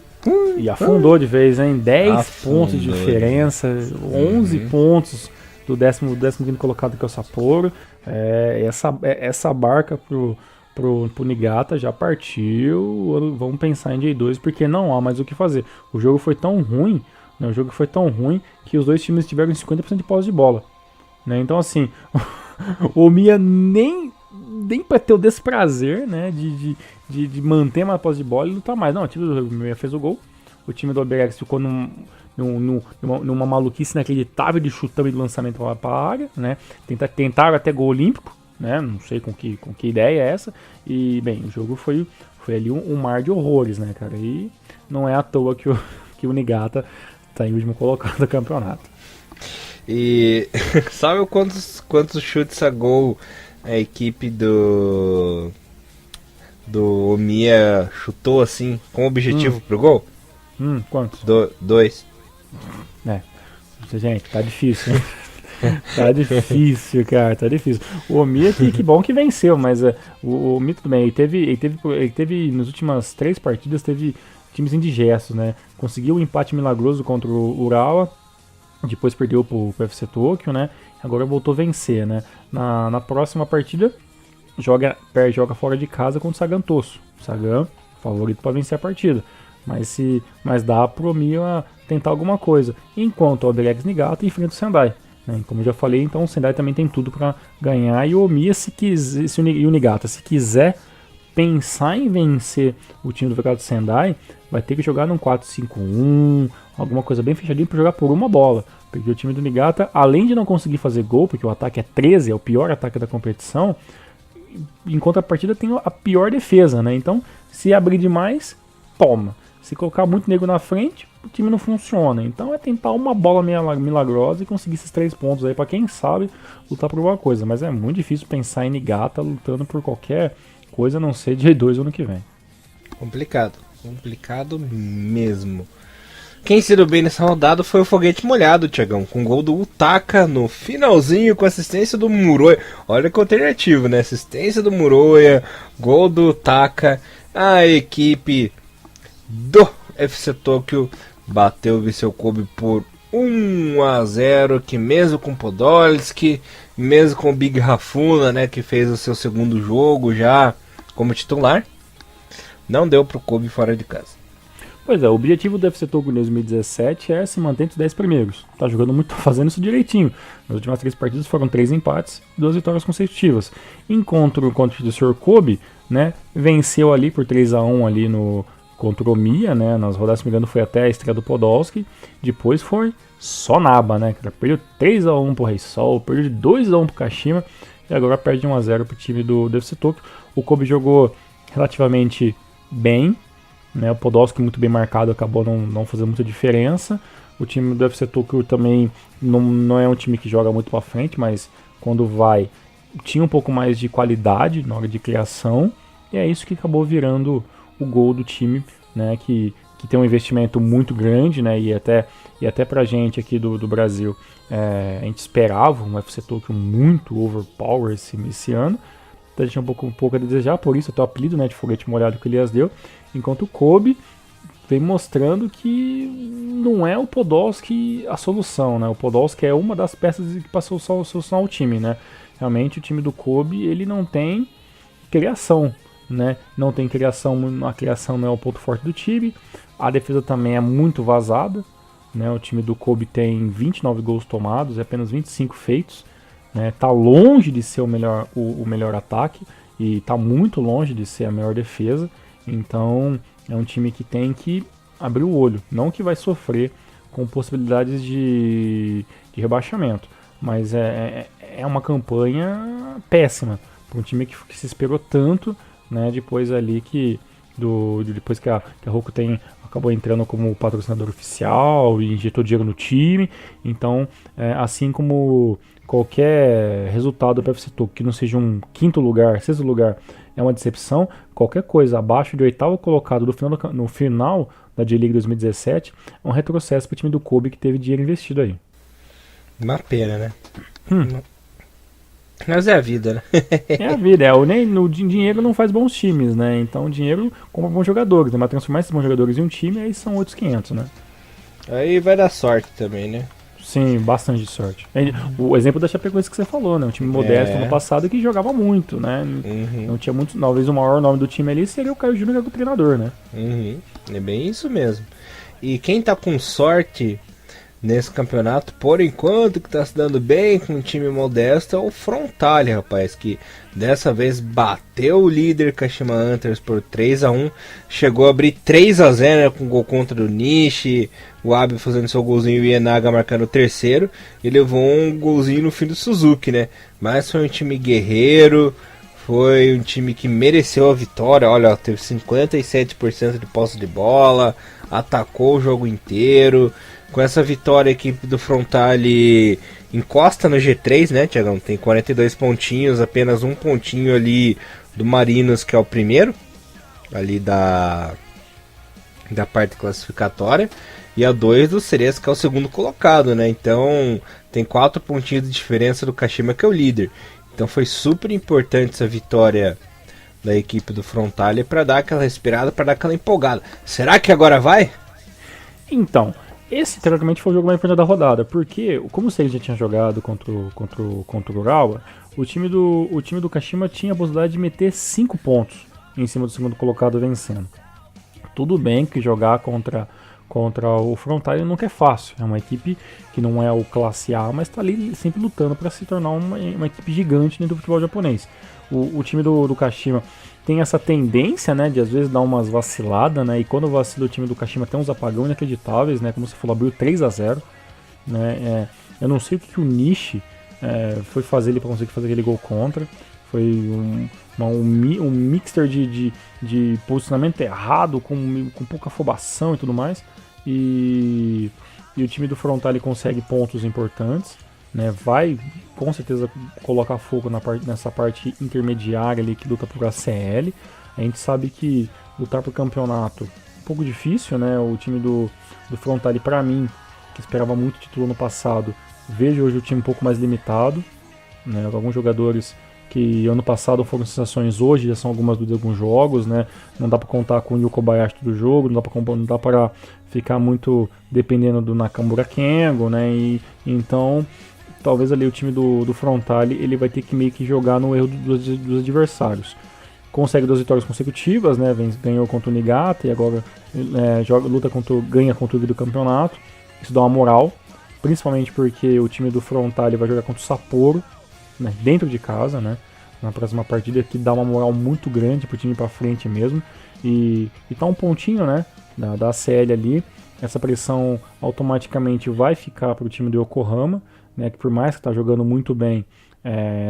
E afundou de vez, hein? 10 pontos de diferença, 11 pontos do 15º colocado, que é o Sapporo. Essa barca pro Niigata já partiu. Vamos pensar em J2, porque não há mais o que fazer. O jogo foi tão ruim, né? Que os dois times tiveram 50% de posse de bola, né? Então, assim, o Omiya nem para ter o desprazer, né, de manter uma posse de bola e lutar mais. Não, o time do Omiya fez o gol, o time do Oberex ficou numa maluquice inacreditável de chutão e de lançamento para a área, né? Tentaram até gol olímpico, né? Não sei com que ideia é essa. E, bem, o jogo foi ali um mar de horrores, né, cara? E não é à toa que o Niigata tá em último colocado do campeonato. E sabe quantos chutes a gol a equipe do Omiya chutou, assim, com objetivo pro gol? Quantos? 2. Gente, tá difícil, hein? Tá difícil, cara, tá difícil. O Omiya, que bom que venceu, mas o Omiya tudo bem, ele teve nas últimas 3 partidas, teve times indigestos, né? Conseguiu um empate milagroso contra o Urawa, depois perdeu pro UFC Tokyo, né? Agora voltou a vencer, né? Na próxima partida, joga fora de casa contra o Sagan Tosu. Sagan, favorito para vencer a partida. Mas dá pro Omiya tentar alguma coisa. Enquanto o Oberex Niigata enfrenta o Sendai, né? Como eu já falei, então o Sendai também tem tudo para ganhar. E o Omiya, e o Niigata, se quiser pensar em vencer o time do VK Sendai, vai ter que jogar num 4-5-1, alguma coisa bem fechadinha para jogar por uma bola. Porque o time do Niigata, além de não conseguir fazer gol, porque o ataque é 13, é o pior ataque da competição, em contrapartida tem a pior defesa, né? Então, se abrir demais, toma. Se colocar muito nego na frente, o time não funciona. Então é tentar uma bola milagrosa e conseguir esses 3 pontos aí, para quem sabe lutar por alguma coisa. Mas é muito difícil pensar em Niigata lutando por qualquer coisa a não ser J2 ano que vem. Complicado mesmo. Quem se deu bem nessa rodada foi o Foguete Molhado, Thiagão, com gol do Utaka no finalzinho, com assistência do Muroya. Olha que alternativo, né? Assistência do Muroya, gol do Utaka. A equipe do FC Tokyo bateu o Vissel Kobe por 1-0, que mesmo com Podolski, mesmo com o Big Rafuna, né, que fez o seu segundo jogo já como titular, não deu pro Kobe fora de casa. Pois é, o objetivo do FC Tokyo em 2017 é se manter entre os 10 primeiros. Tá jogando muito, fazendo isso direitinho. Nas últimas 3 partidas foram 3 empates e 2 vitórias consecutivas. Contra o Sr. Kobe, né, venceu ali por 3-1 ali contra o Omiya, né, nas rodadas, se não me engano, foi até a estreia do Podolski. Depois foi só naba, né, cara. Perdeu 3-1 pro Rei Sol, perdeu 2-1 pro Kashima e agora perde 1-0 pro time do FC Tokyo. O Kobe jogou relativamente bem, né, o Podolski muito bem marcado, acabou não fazendo muita diferença. O time do UFC Tokyo também não é um time que joga muito pra frente, mas quando vai, tinha um pouco mais de qualidade na hora de criação, e é isso que acabou virando o gol do time, né, que que tem um investimento muito grande, né? E até pra gente aqui do Brasil, a gente esperava um UFC Tokyo muito overpower esse ano. Então a gente tinha um pouco a desejar, por isso até o apelido, né, de foguete molhado que o Elias deu. Enquanto o Kobe vem mostrando que não é o Podolski a solução, né? O Podolski é uma das peças que passou a solucionar o time, né? Realmente o time do Kobe, ele não tem criação, né? Não tem criação, a criação não é o ponto forte do time. A defesa também é muito vazada, né? O time do Kobe tem 29 gols tomados e apenas 25 feitos, né? Tá longe de ser o melhor ataque e tá muito longe de ser a melhor defesa. Então é um time que tem que abrir o olho, não que vai sofrer com possibilidades de rebaixamento, mas é uma campanha péssima para um time que se esperou tanto, né? Depois ali depois que a Roku acabou entrando como patrocinador oficial e injetou dinheiro no time. Então, assim como qualquer resultado para UFC Tokyo que não seja um quinto lugar, sexto lugar, é uma decepção, qualquer coisa abaixo de oitavo colocado no final da J-League 2017 é um retrocesso para o time do Kobe que teve dinheiro investido aí. Uma pena, né? Mas é a vida, né? É a vida, o dinheiro não faz bons times, né? Então o dinheiro compra bons jogadores, né? Mas transformar esses bons jogadores em um time, aí são outros 500, né? Aí vai dar sorte também, né? Sim, bastante sorte. O exemplo da Chapecoense que você falou, né? Um time modesto no passado que jogava muito, né? Não tinha muito. Talvez o maior nome do time ali seria o Caio Júnior, que é o treinador, né? É bem isso mesmo. E quem tá com sorte nesse campeonato, por enquanto, que tá se dando bem com um time modesto, é o Frontale, rapaz, que dessa vez bateu o líder Kashima Antlers por 3-1, chegou a abrir 3-0, né, com gol contra o Nishi, o Abe fazendo seu golzinho e o Ienaga marcando o terceiro, e levou um golzinho no fim do Suzuki, né, mas foi um time guerreiro, foi um time que mereceu a vitória. Olha, teve 57% de posse de bola, atacou o jogo inteiro. Com essa vitória, a equipe do Frontale encosta no G3, né, Thiagão? Tem 42 pontinhos, apenas um pontinho ali do Marinos, que é o primeiro, ali da parte classificatória, e a 2 do Cerezo, que é o segundo colocado, né? Então tem 4 pontinhos de diferença do Kashima, que é o líder. Então foi super importante essa vitória da equipe do Frontale para dar aquela respirada, para dar aquela empolgada. Será que agora vai? Então, esse teoricamente foi o jogo mais importante da rodada, porque como o Seiya já tinha jogado contra o Urawa, o time do Kashima tinha a possibilidade de meter 5 pontos em cima do segundo colocado vencendo. Tudo bem que jogar contra o Frontale nunca é fácil, é uma equipe que não é o classe A, mas está ali sempre lutando para se tornar uma equipe gigante dentro do futebol japonês. O time do Kashima tem essa tendência, né, de às vezes dar umas vaciladas, né, e quando vacila o time do Kashima tem uns apagões inacreditáveis, né, como você falou, abriu 3-0, né, eu não sei o que o Nishi foi fazer ele para conseguir fazer aquele gol contra, foi um mixture de posicionamento errado, com pouca afobação e tudo mais, e o time do Frontale consegue pontos importantes, né, vai com certeza colocar fogo nessa parte intermediária ali que luta por ACL. A gente sabe que lutar por campeonato é um pouco difícil, né? O time do Frontale, para mim, que esperava muito título no passado, vejo hoje o time um pouco mais limitado, né? Alguns jogadores que ano passado foram sensações, hoje já são algumas de alguns jogos, né? Não dá para contar com o Yu Kobayashi do jogo, não dá para ficar muito dependendo do Nakamura Kengo, né? E então talvez ali o time do Frontale ele vai ter que meio que jogar no erro dos adversários. Consegue 2 vitórias consecutivas, né? Ganhou contra o Niigata e agora ganha contra o do campeonato. Isso dá uma moral, principalmente porque o time do Frontale vai jogar contra o Sapporo, né? Dentro de casa, né? Na próxima partida, que dá uma moral muito grande pro time para frente mesmo. E tá um pontinho, né? Da CL ali. Essa pressão automaticamente vai ficar pro time do Yokohama, né, que por mais que está jogando muito bem,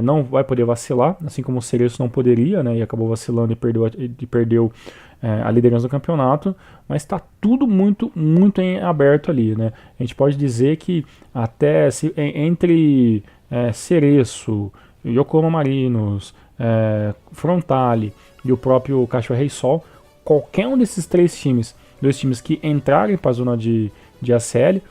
não vai poder vacilar, assim como o Cerezo não poderia, né, e acabou vacilando e perdeu a liderança do campeonato, mas está tudo muito, muito em aberto ali, né. A gente pode dizer que até entre Cerezo, Yokohama Marinos, Frontale e o próprio Cachoeira Rei Sol, qualquer um desses 3 times dois times que entrarem para a zona de ACL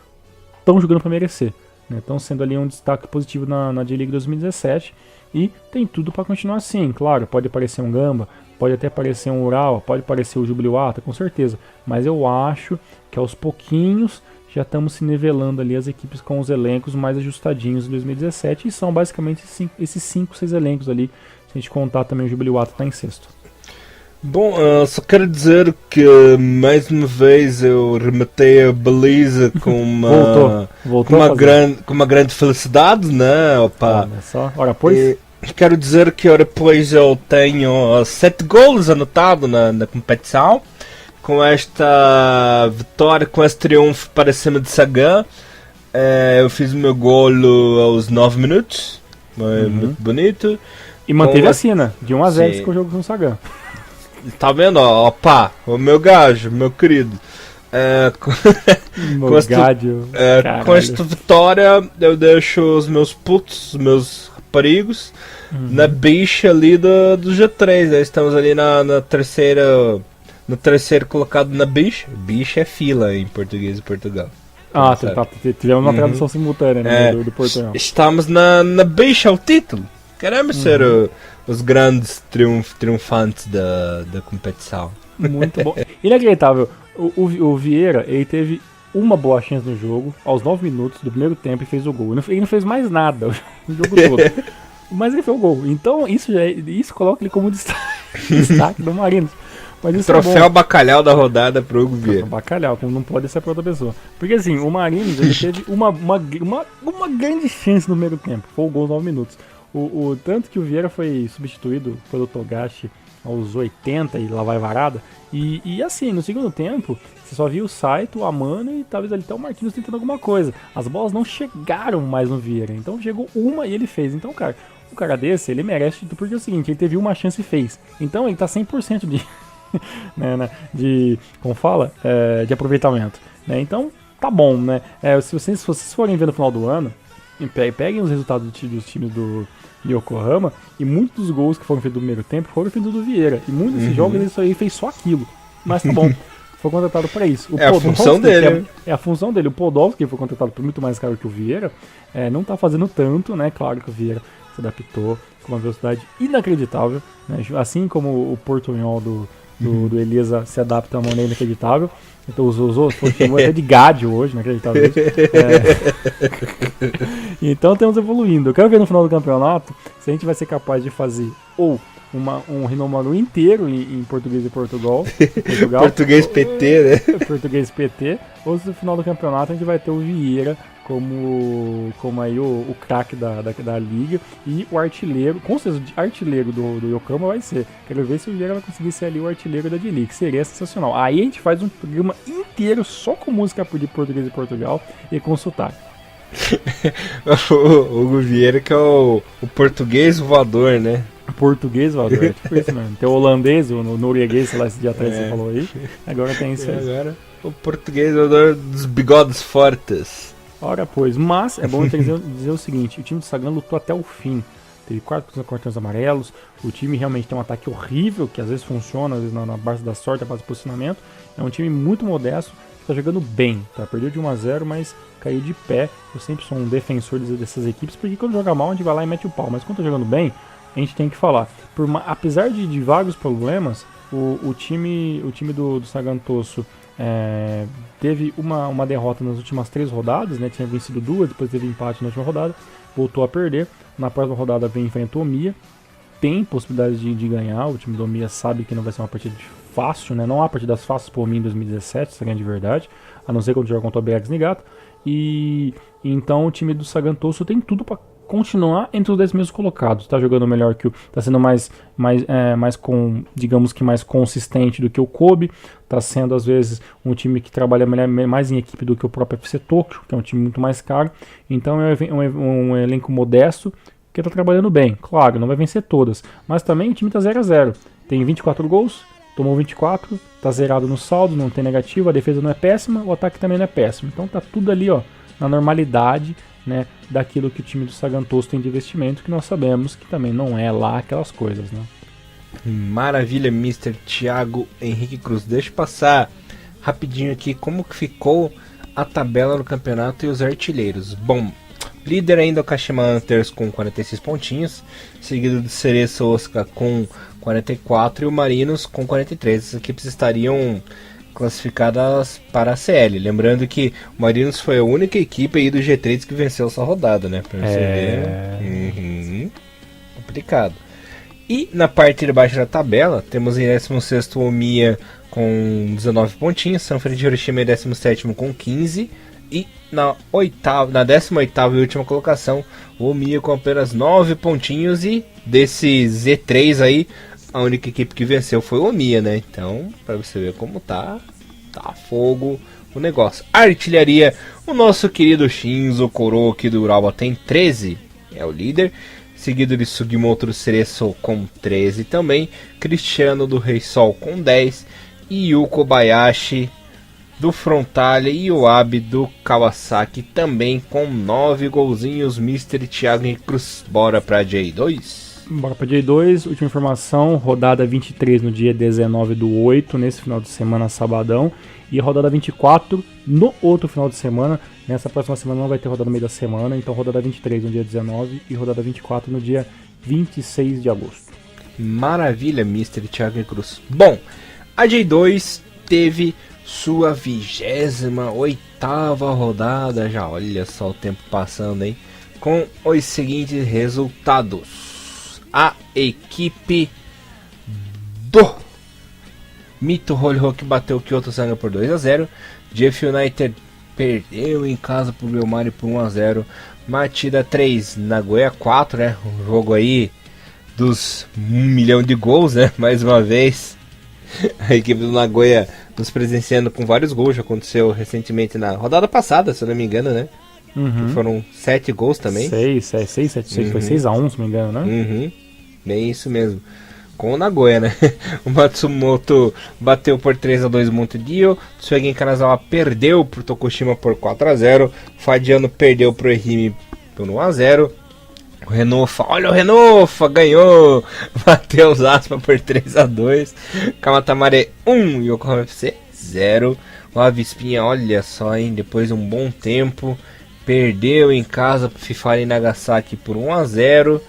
estão jogando para merecer. Estão sendo ali um destaque positivo na J-League 2017 e tem tudo para continuar assim. Claro, pode aparecer um Gamba, pode até aparecer um Ural, pode aparecer o Jubiluata, com certeza. Mas eu acho que aos pouquinhos já estamos se nivelando ali as equipes com os elencos mais ajustadinhos em 2017 e são basicamente esses 5, 6 elencos ali. Se a gente contar também o Jubiluata está em sexto. Bom, só quero dizer que mais uma vez eu rematei a baliza com uma grande felicidade, né? Opa. Olha só, ora pois. Quero dizer que depois eu tenho 7 golos anotados na competição. Com esta vitória, com esse triunfo para cima de Sagan, eu fiz o meu golo aos 9 minutos. Muito bonito. E manteve a sina de 1-0 com o jogo com o Sagan. Tá vendo? Opa, o meu gajo, meu querido. Com esta vitória, eu deixo os meus putos, os meus raparigos, na bicha ali do G3. Estamos ali na terceira. No terceiro colocado na bicha. Bicha é fila em português de Portugal. Tivemos uma tradução simultânea, né, do portunhol. Estamos na bicha ao título. Queremos ser os grandes triunfantes da competição. Muito bom. Inacreditável. O Vieira, ele teve uma boa chance no jogo, aos 9 minutos do primeiro tempo, e fez o gol. Ele não fez mais nada o jogo todo. Mas ele fez o gol. Então isso coloca ele como destaque do Marinos. Mas isso troféu bacalhau da rodada pro Hugo Vieira. Bacalhau, como não pode ser pra outra pessoa. Porque assim, o Marinos ele teve uma grande chance no primeiro tempo. Foi o gol aos 9 minutos. Tanto que o Vieira foi substituído pelo Togashi aos 80 e lá vai varada. E assim, no segundo tempo, você só viu o Saito, o Amano e talvez ali até o Marquinhos tentando alguma coisa. As bolas não chegaram mais no Vieira. Então chegou uma e ele fez. Então, cara, um cara desse, ele merece tudo. Porque é o seguinte, ele teve uma chance e fez. Então ele tá 100% como fala? De aproveitamento. Né? Então, tá bom, né? Se vocês forem ver no final do ano, peguem os resultados dos times do Yokohama, e muitos dos gols que foram feitos no primeiro tempo foram feitos do Vieira. E muitos desses jogos ele fez só aquilo. Mas tá bom. Foi contratado para isso. A função dele. É a função dele. O Podolski, que foi contratado por muito mais caro que o Vieira, não tá fazendo tanto, né? Claro que o Vieira se adaptou com uma velocidade inacreditável, né? Assim como o portunhol do Elisa se adapta a uma maneira inacreditável. Então os outros chamou até de Gádio hoje, inacreditável isso. Então estamos evoluindo. Eu quero ver no final do campeonato se a gente vai ser capaz de fazer ou um Rinomaru inteiro em português de Portugal. Português PT, né? Português PT. Ou se no final do campeonato a gente vai ter o Vieira como aí o craque da liga e o artilheiro, com certeza o artilheiro do Yokohama vai ser. Quero ver se o Vieira vai conseguir ser ali o artilheiro da D-League, seria sensacional. Aí a gente faz um programa inteiro só com música de português de Portugal e com sotaque. O Hugo Vieira que é o português voador, né? Português voador, é tipo isso mesmo. Tem o holandês, o norueguês, sei lá, esse dia atrás você falou aí. Agora tem isso aí. Agora o português voador dos bigodes fortes. Ora pois, mas é bom dizer o seguinte, o time de Sagan lutou até o fim, teve 4 cartões amarelos, o time realmente tem um ataque horrível, que às vezes funciona, às vezes na base da sorte, na base do posicionamento, é um time muito modesto, que está jogando bem, tá? Perdeu de 1-0, mas caiu de pé, eu sempre sou um defensor dessas equipes, porque quando joga mal a gente vai lá e mete o pau, mas quando tá jogando bem, a gente tem que falar, apesar de vários problemas, o time do Sagan Tosu teve uma derrota nas últimas 3 rodadas, né? Tinha vencido 2, depois teve empate na última rodada, voltou a perder. Na próxima rodada vem enfrentar o Omiya, tem possibilidade de ganhar. O time do Omiya sabe que não vai ser uma partida fácil, né? Não há partidas fáceis por Omiya em 2017, isso é grande verdade, a não ser quando joga contra o BX Niigata. E então o time do Sagan Tosu tem tudo para continuar entre os 10 primeiros colocados. Está jogando melhor que está sendo mais digamos que mais consistente do que o Kobe. Está sendo às vezes um time que trabalha mais em equipe do que o próprio FC Tokyo, que é um time muito mais caro. Então é um elenco modesto que está trabalhando bem. Claro, não vai vencer todas, mas também o time está 0-0. Tem 24 gols, tomou 24, está zerado no saldo, não tem negativo, a defesa não é péssima, o ataque também não é péssimo. Então tá tudo ali, ó, na normalidade, né, daquilo que o time do Sagan Tosu tem de investimento, que nós sabemos que também não é lá aquelas coisas, né? Maravilha, Mr. Thiago Henrique Cruz. Deixa eu passar rapidinho aqui como que ficou a tabela no campeonato e os artilheiros. Bom, líder ainda é o Kashima Antlers com 46 pontinhos, seguido do Cereço Osaka com 44 e o Marinos com 43. As equipes estariam classificadas para a CL. Lembrando que o Marinos foi a única equipe aí do G3 que venceu essa rodada, né? Pra você ver. Complicado. E na parte de baixo da tabela, temos em 16º o Omiya com 19 pontinhos, Sanfrecce de Hiroshima em 17º com 15, e na 18ª e última colocação, o Omiya com apenas 9 pontinhos, e desse Z3 aí, a única equipe que venceu foi o Omiya, né? Então, para você ver como tá fogo o negócio. Artilharia, o nosso querido Shinzo Kuroki do Urawa tem 13, é o líder. Seguido de Sugimoto do Cereço com 13 também. Cristiano do Rei Sol com 10. E Yu Kobayashi do Frontale e o Abe do Kawasaki também com 9 golzinhos. Mr. Thiago Cruz, bora pra J2? Bora pra J2, última informação, rodada 23 no dia 19/8, nesse final de semana, sabadão, e rodada 24 no outro final de semana. Nessa próxima semana não vai ter rodada no meio da semana, então rodada 23 no dia 19 e rodada 24 no dia 26 de agosto. Maravilha, Mr. Thiago Cruz. Bom, a J2 teve sua 28ª rodada, já olha só o tempo passando, hein? Com os seguintes resultados. A equipe do Mito Hollyhock bateu o Kyoto Sanga por 2-0. Jeff United perdeu em casa pro Belmari por 1-0. Matida 3, Nagoya 4, né? Um jogo aí dos 1 milhão de gols, né? Mais uma vez. A equipe do Nagoya nos presenciando com vários gols. Já aconteceu recentemente na rodada passada, se eu não me engano, né? Foram 7 gols também. 6, 7, foi 6-1, se não me engano, né? Bem isso mesmo. Com o Nagoya, né? O Matsumoto bateu por 3-2 o Montedio. Tsuegen Kanazawa perdeu pro Tokushima por 4-0. Fadiano perdeu pro Ehime por 1-0. O Renofa, olha o Renofa, ganhou! Bateu os Aspa por 3-2. Kamatamare 1, Yokohama FC 0. O Avispinha, olha só, hein? Depois de um bom tempo, perdeu em casa pro Fifari Nagasaki por 1-0.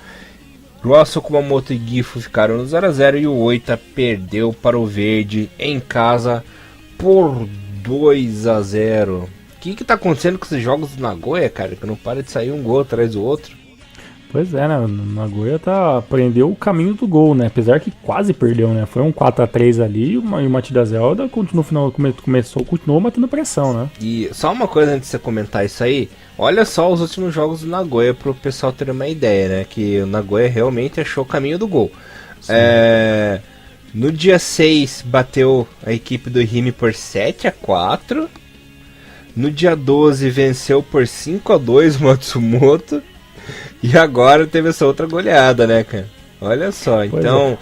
Russell, Kumamoto e Gifu ficaram no 0-0 e o Oita perdeu para o Verde em casa por 2-0. O que tá acontecendo com esses jogos do Nagoya, cara? Que não para de sair um gol atrás do outro. Pois é, né? O Nagoya prendeu o caminho do gol, né? Apesar que quase perdeu, né? Foi um 4-3 ali e o Matida Zelda no final continuou matando pressão, né? E só uma coisa antes de você comentar isso aí. Olha só os últimos jogos do Nagoya pro pessoal ter uma ideia, né? Que o Nagoya realmente achou o caminho do gol. No dia 6 bateu a equipe do Ehime por 7-4. No dia 12 venceu por 5-2 o Matsumoto. E agora teve essa outra goleada, né, cara? Olha só, então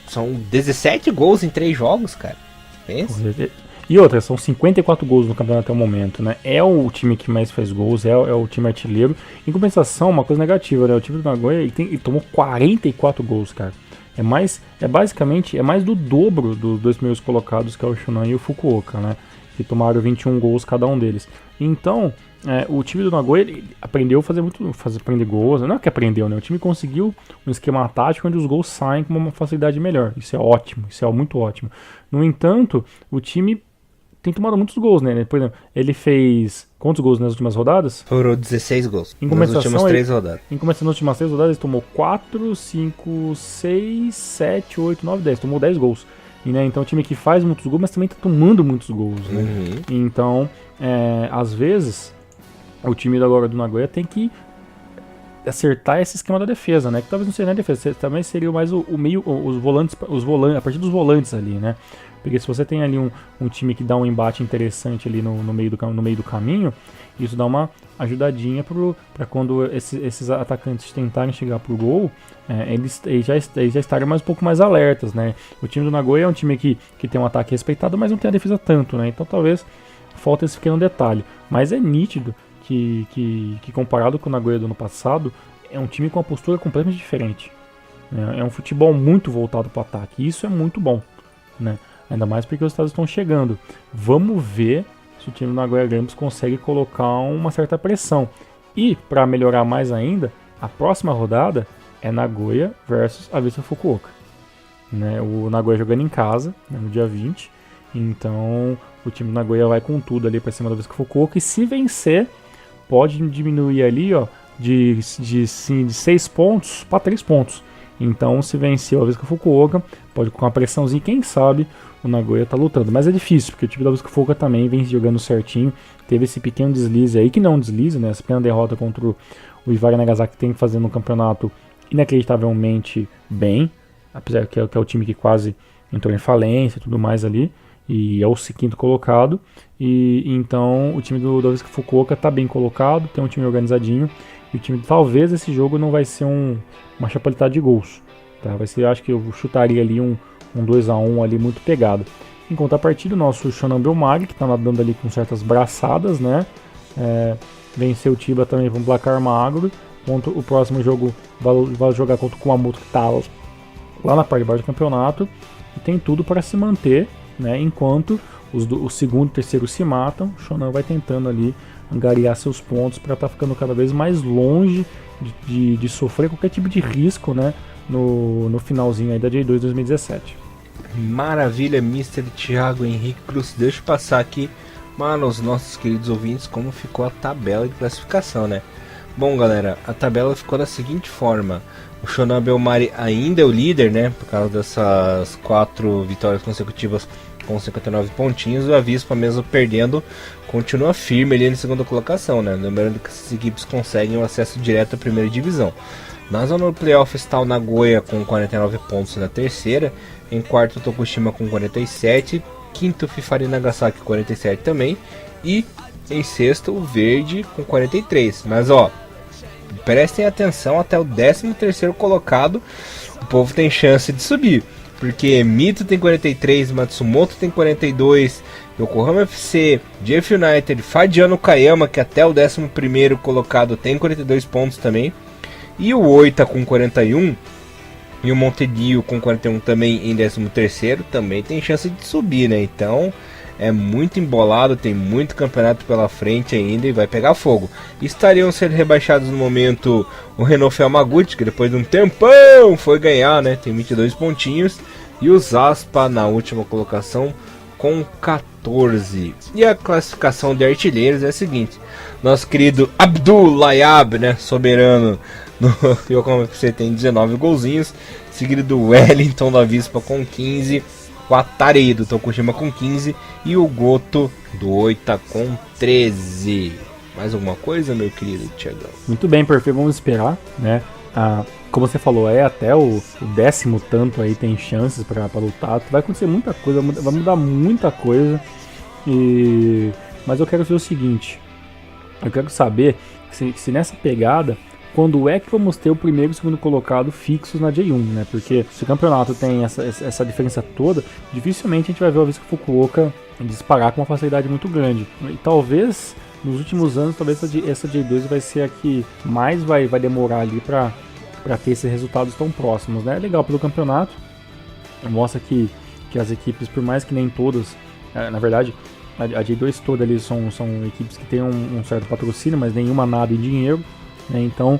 são 17 gols em 3 jogos, cara. Pensa. E outra, são 54 gols no campeonato até o momento, né? É o time que mais faz gols, é o time artilheiro. Em compensação, uma coisa negativa, né? O time do Nagoya ele tomou 44 gols, cara. Basicamente mais do dobro dos dois primeiros colocados, que é o Shunan e o Fukuoka, né? Que tomaram 21 gols cada um deles. Então, o time do Nagoya aprendeu a prender gols. Não é que aprendeu, né? O time conseguiu um esquema tático onde os gols saem com uma facilidade melhor. Isso é ótimo, isso é muito ótimo. No entanto, o time tem tomado muitos gols, né? Por exemplo, ele fez quantos gols nas últimas rodadas? Foram 16 gols nas últimas 3 rodadas. Em compensação, nas últimas 3 rodadas, ele tomou 4, 5, 6, 7, 8, 9, 10. Tomou 10 gols. Né? Então, o time que faz muitos gols, mas também está tomando muitos gols. Né? Então, às vezes, o time agora do Nagoya tem que acertar esse esquema da defesa, né? Que talvez não seja na defesa, também seria mais o meio, os volantes, a partir dos volantes ali, né? Porque se você tem ali um time que dá um embate interessante ali no meio do caminho, isso dá uma ajudadinha para quando esses atacantes tentarem chegar pro gol, eles já estarem um pouco mais alertas, né? O time do Nagoya é um time que tem um ataque respeitado, mas não tem a defesa tanto, né? Então talvez falta esse pequeno detalhe. Mas é nítido que comparado com o Nagoya do ano passado, é um time com uma postura completamente diferente. Né? É um futebol muito voltado para o ataque, e isso é muito bom. Né? ainda mais porque os estados estão chegando. Vamos ver se o time do Nagoya Grampus consegue colocar uma certa pressão. E, para melhorar mais ainda, a próxima rodada é Nagoya versus a Vista Fukuoka. Né? O Nagoya jogando em casa, né, no dia 20. Então, o time do Nagoya vai com tudo ali para cima da Vista Fukuoka. E se vencer, pode diminuir ali, ó, de 6 pontos para 3 pontos. Então, se venceu a Vista Fukuoka, pode com uma pressãozinha, quem sabe o Nagoya tá lutando. Mas é difícil, porque o time da Vista Fukuoka também vem jogando certinho. Teve esse pequeno deslize aí, que não é um deslize, né? Essa pequena derrota contra o Iwara Nagasaki, que tem fazendo um campeonato inacreditavelmente bem. Apesar que é o time que quase entrou em falência e tudo mais ali. E é o quinto colocado. E então o time do Vista Fukuoka tá bem colocado, tem um time organizadinho. E o time, talvez esse jogo não vai ser uma chapaletada de gols. Tá? Vai ser, acho que eu chutaria ali um 2-1 ali muito pegado. Em contrapartida, o nosso Shonan Bellmag, que está nadando ali com certas braçadas, né? Venceu o Chiba também com um placar magro. O próximo jogo vai jogar contra o Kumamoto, que está lá na parte de baixo do campeonato. E tem tudo para se manter, né? Enquanto o segundo e o terceiro se matam, o Shonan vai tentando ali angariar seus pontos para estar ficando cada vez mais longe de sofrer qualquer tipo de risco, né? No finalzinho aí da J2 2017. Maravilha, Mr. Thiago Henrique Cruz. Deixa eu passar aqui, mano, os nossos queridos ouvintes, como ficou a tabela de classificação, né? Bom, galera, a tabela ficou da seguinte forma: o Shonan Bellmare ainda é o líder, né? Por causa dessas 4 vitórias consecutivas com 59 pontinhos. O Avispa, mesmo perdendo, continua firme ali na segunda colocação, né? Lembrando que essas equipes conseguem o acesso direto à primeira divisão. Na zona do playoff está o Nagoya com 49 pontos na terceira. Em quarto, o Tokushima com 47. Quinto, o Fifari Nagasaki com 47 também. E em sexto, o Verde com 43. Mas ó, prestem atenção, até o 13º colocado o povo tem chance de subir. Porque Mito tem 43, Matsumoto tem 42, Yokohama FC, Jeff United, Fadiano Kayama, que até o 11º colocado tem 42 pontos também. E o Oita com 41 e o Montedio com 41 também em 13º também tem chance de subir, né? Então é muito embolado, tem muito campeonato pela frente ainda e vai pegar fogo. Estariam sendo rebaixados no momento o Renault Yamaguchi, que depois de um tempão foi ganhar, né? Tem 22 pontinhos. E o Zaspa na última colocação com 14. E a classificação de artilheiros é a seguinte: nosso querido Abdul Layab, né, soberano no Yokohama FC, tem 19 golzinhos, seguido do Wellington da Vispa com 15, o Atari do Tokushima com 15 e o Goto do Oita com 13. Mais alguma coisa, meu querido Thiagão? Muito bem, perfeito, vamos esperar, né? Como você falou, até o 10º tanto aí tem chances para lutar. Vai acontecer muita coisa, vai mudar muita coisa. Mas eu quero ver o seguinte: eu quero saber se nessa pegada, quando é que vamos ter o primeiro e o segundo colocado fixos na J1, né? Porque se o campeonato tem essa diferença toda, dificilmente a gente vai ver o Vista Fukuoka disparar com uma facilidade muito grande. E talvez nos últimos anos, talvez essa J2 vai ser a que mais vai demorar ali para ter esses resultados tão próximos, né? É legal pelo campeonato, mostra que as equipes, por mais que nem todas, na verdade, a J2 toda ali são equipes que têm um certo patrocínio, mas nenhuma nada em dinheiro, né? Então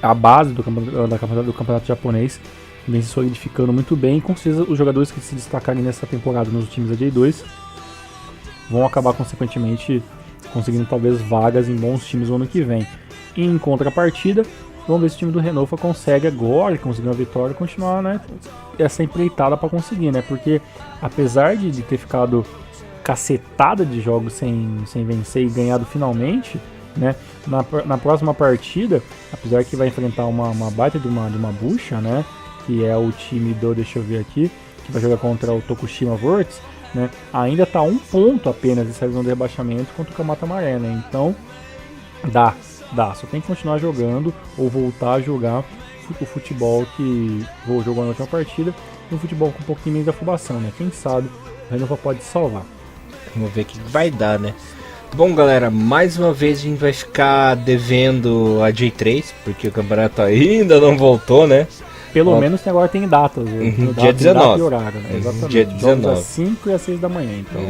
a base do campeonato japonês vem se solidificando muito bem, e com certeza os jogadores que se destacarem nessa temporada nos times da J2 vão acabar consequentemente conseguindo talvez vagas em bons times no ano que vem. E em contrapartida, vamos ver se o time do Renofa consegue agora, conseguir uma vitória, continuar, né, essa empreitada para conseguir, né? Porque apesar de ter ficado cacetada de jogos sem vencer e ganhado finalmente, né, na próxima partida, apesar que vai enfrentar uma baita de uma bucha, né, que é o time deixa eu ver aqui, que vai jogar contra o Tokushima Vortex, né, ainda está 1 ponto apenas de sair do rebaixamento contra o Kamata Maré, né? Então dá, só tem que continuar jogando ou voltar a jogar o futebol que vou jogar na última partida, um futebol com um pouquinho menos de afobação, né? Quem sabe o Renova pode salvar. Vamos ver o que vai dar, né? Bom, galera, mais uma vez a gente vai ficar devendo a J3, porque o campeonato ainda não voltou, né? pelo menos agora tem datas. Dia 19. E horário, né? Exatamente. Dia Jogos 19. às 5 e às 6 da manhã. Então,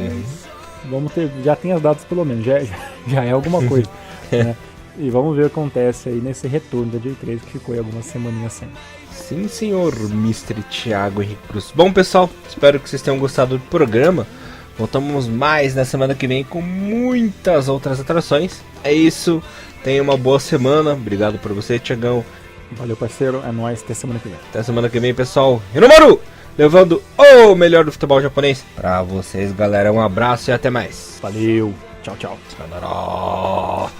vamos ter, já tem as datas pelo menos, já é alguma coisa. Né? E vamos ver o que acontece aí nesse retorno da J3 que ficou aí algumas semaninhas sem. Sim, senhor Mr. Thiago Henrique Cruz. Bom, pessoal, espero que vocês tenham gostado do programa. Voltamos mais na semana que vem com muitas outras atrações. É isso, tenha uma boa semana. Obrigado por você, Thiagão. Valeu, parceiro. É nóis, até semana que vem. Até semana que vem, pessoal. Hinomaru, levando o melhor do futebol japonês pra vocês, galera. Um abraço e até mais. Valeu. Tchau, tchau. Sayonara.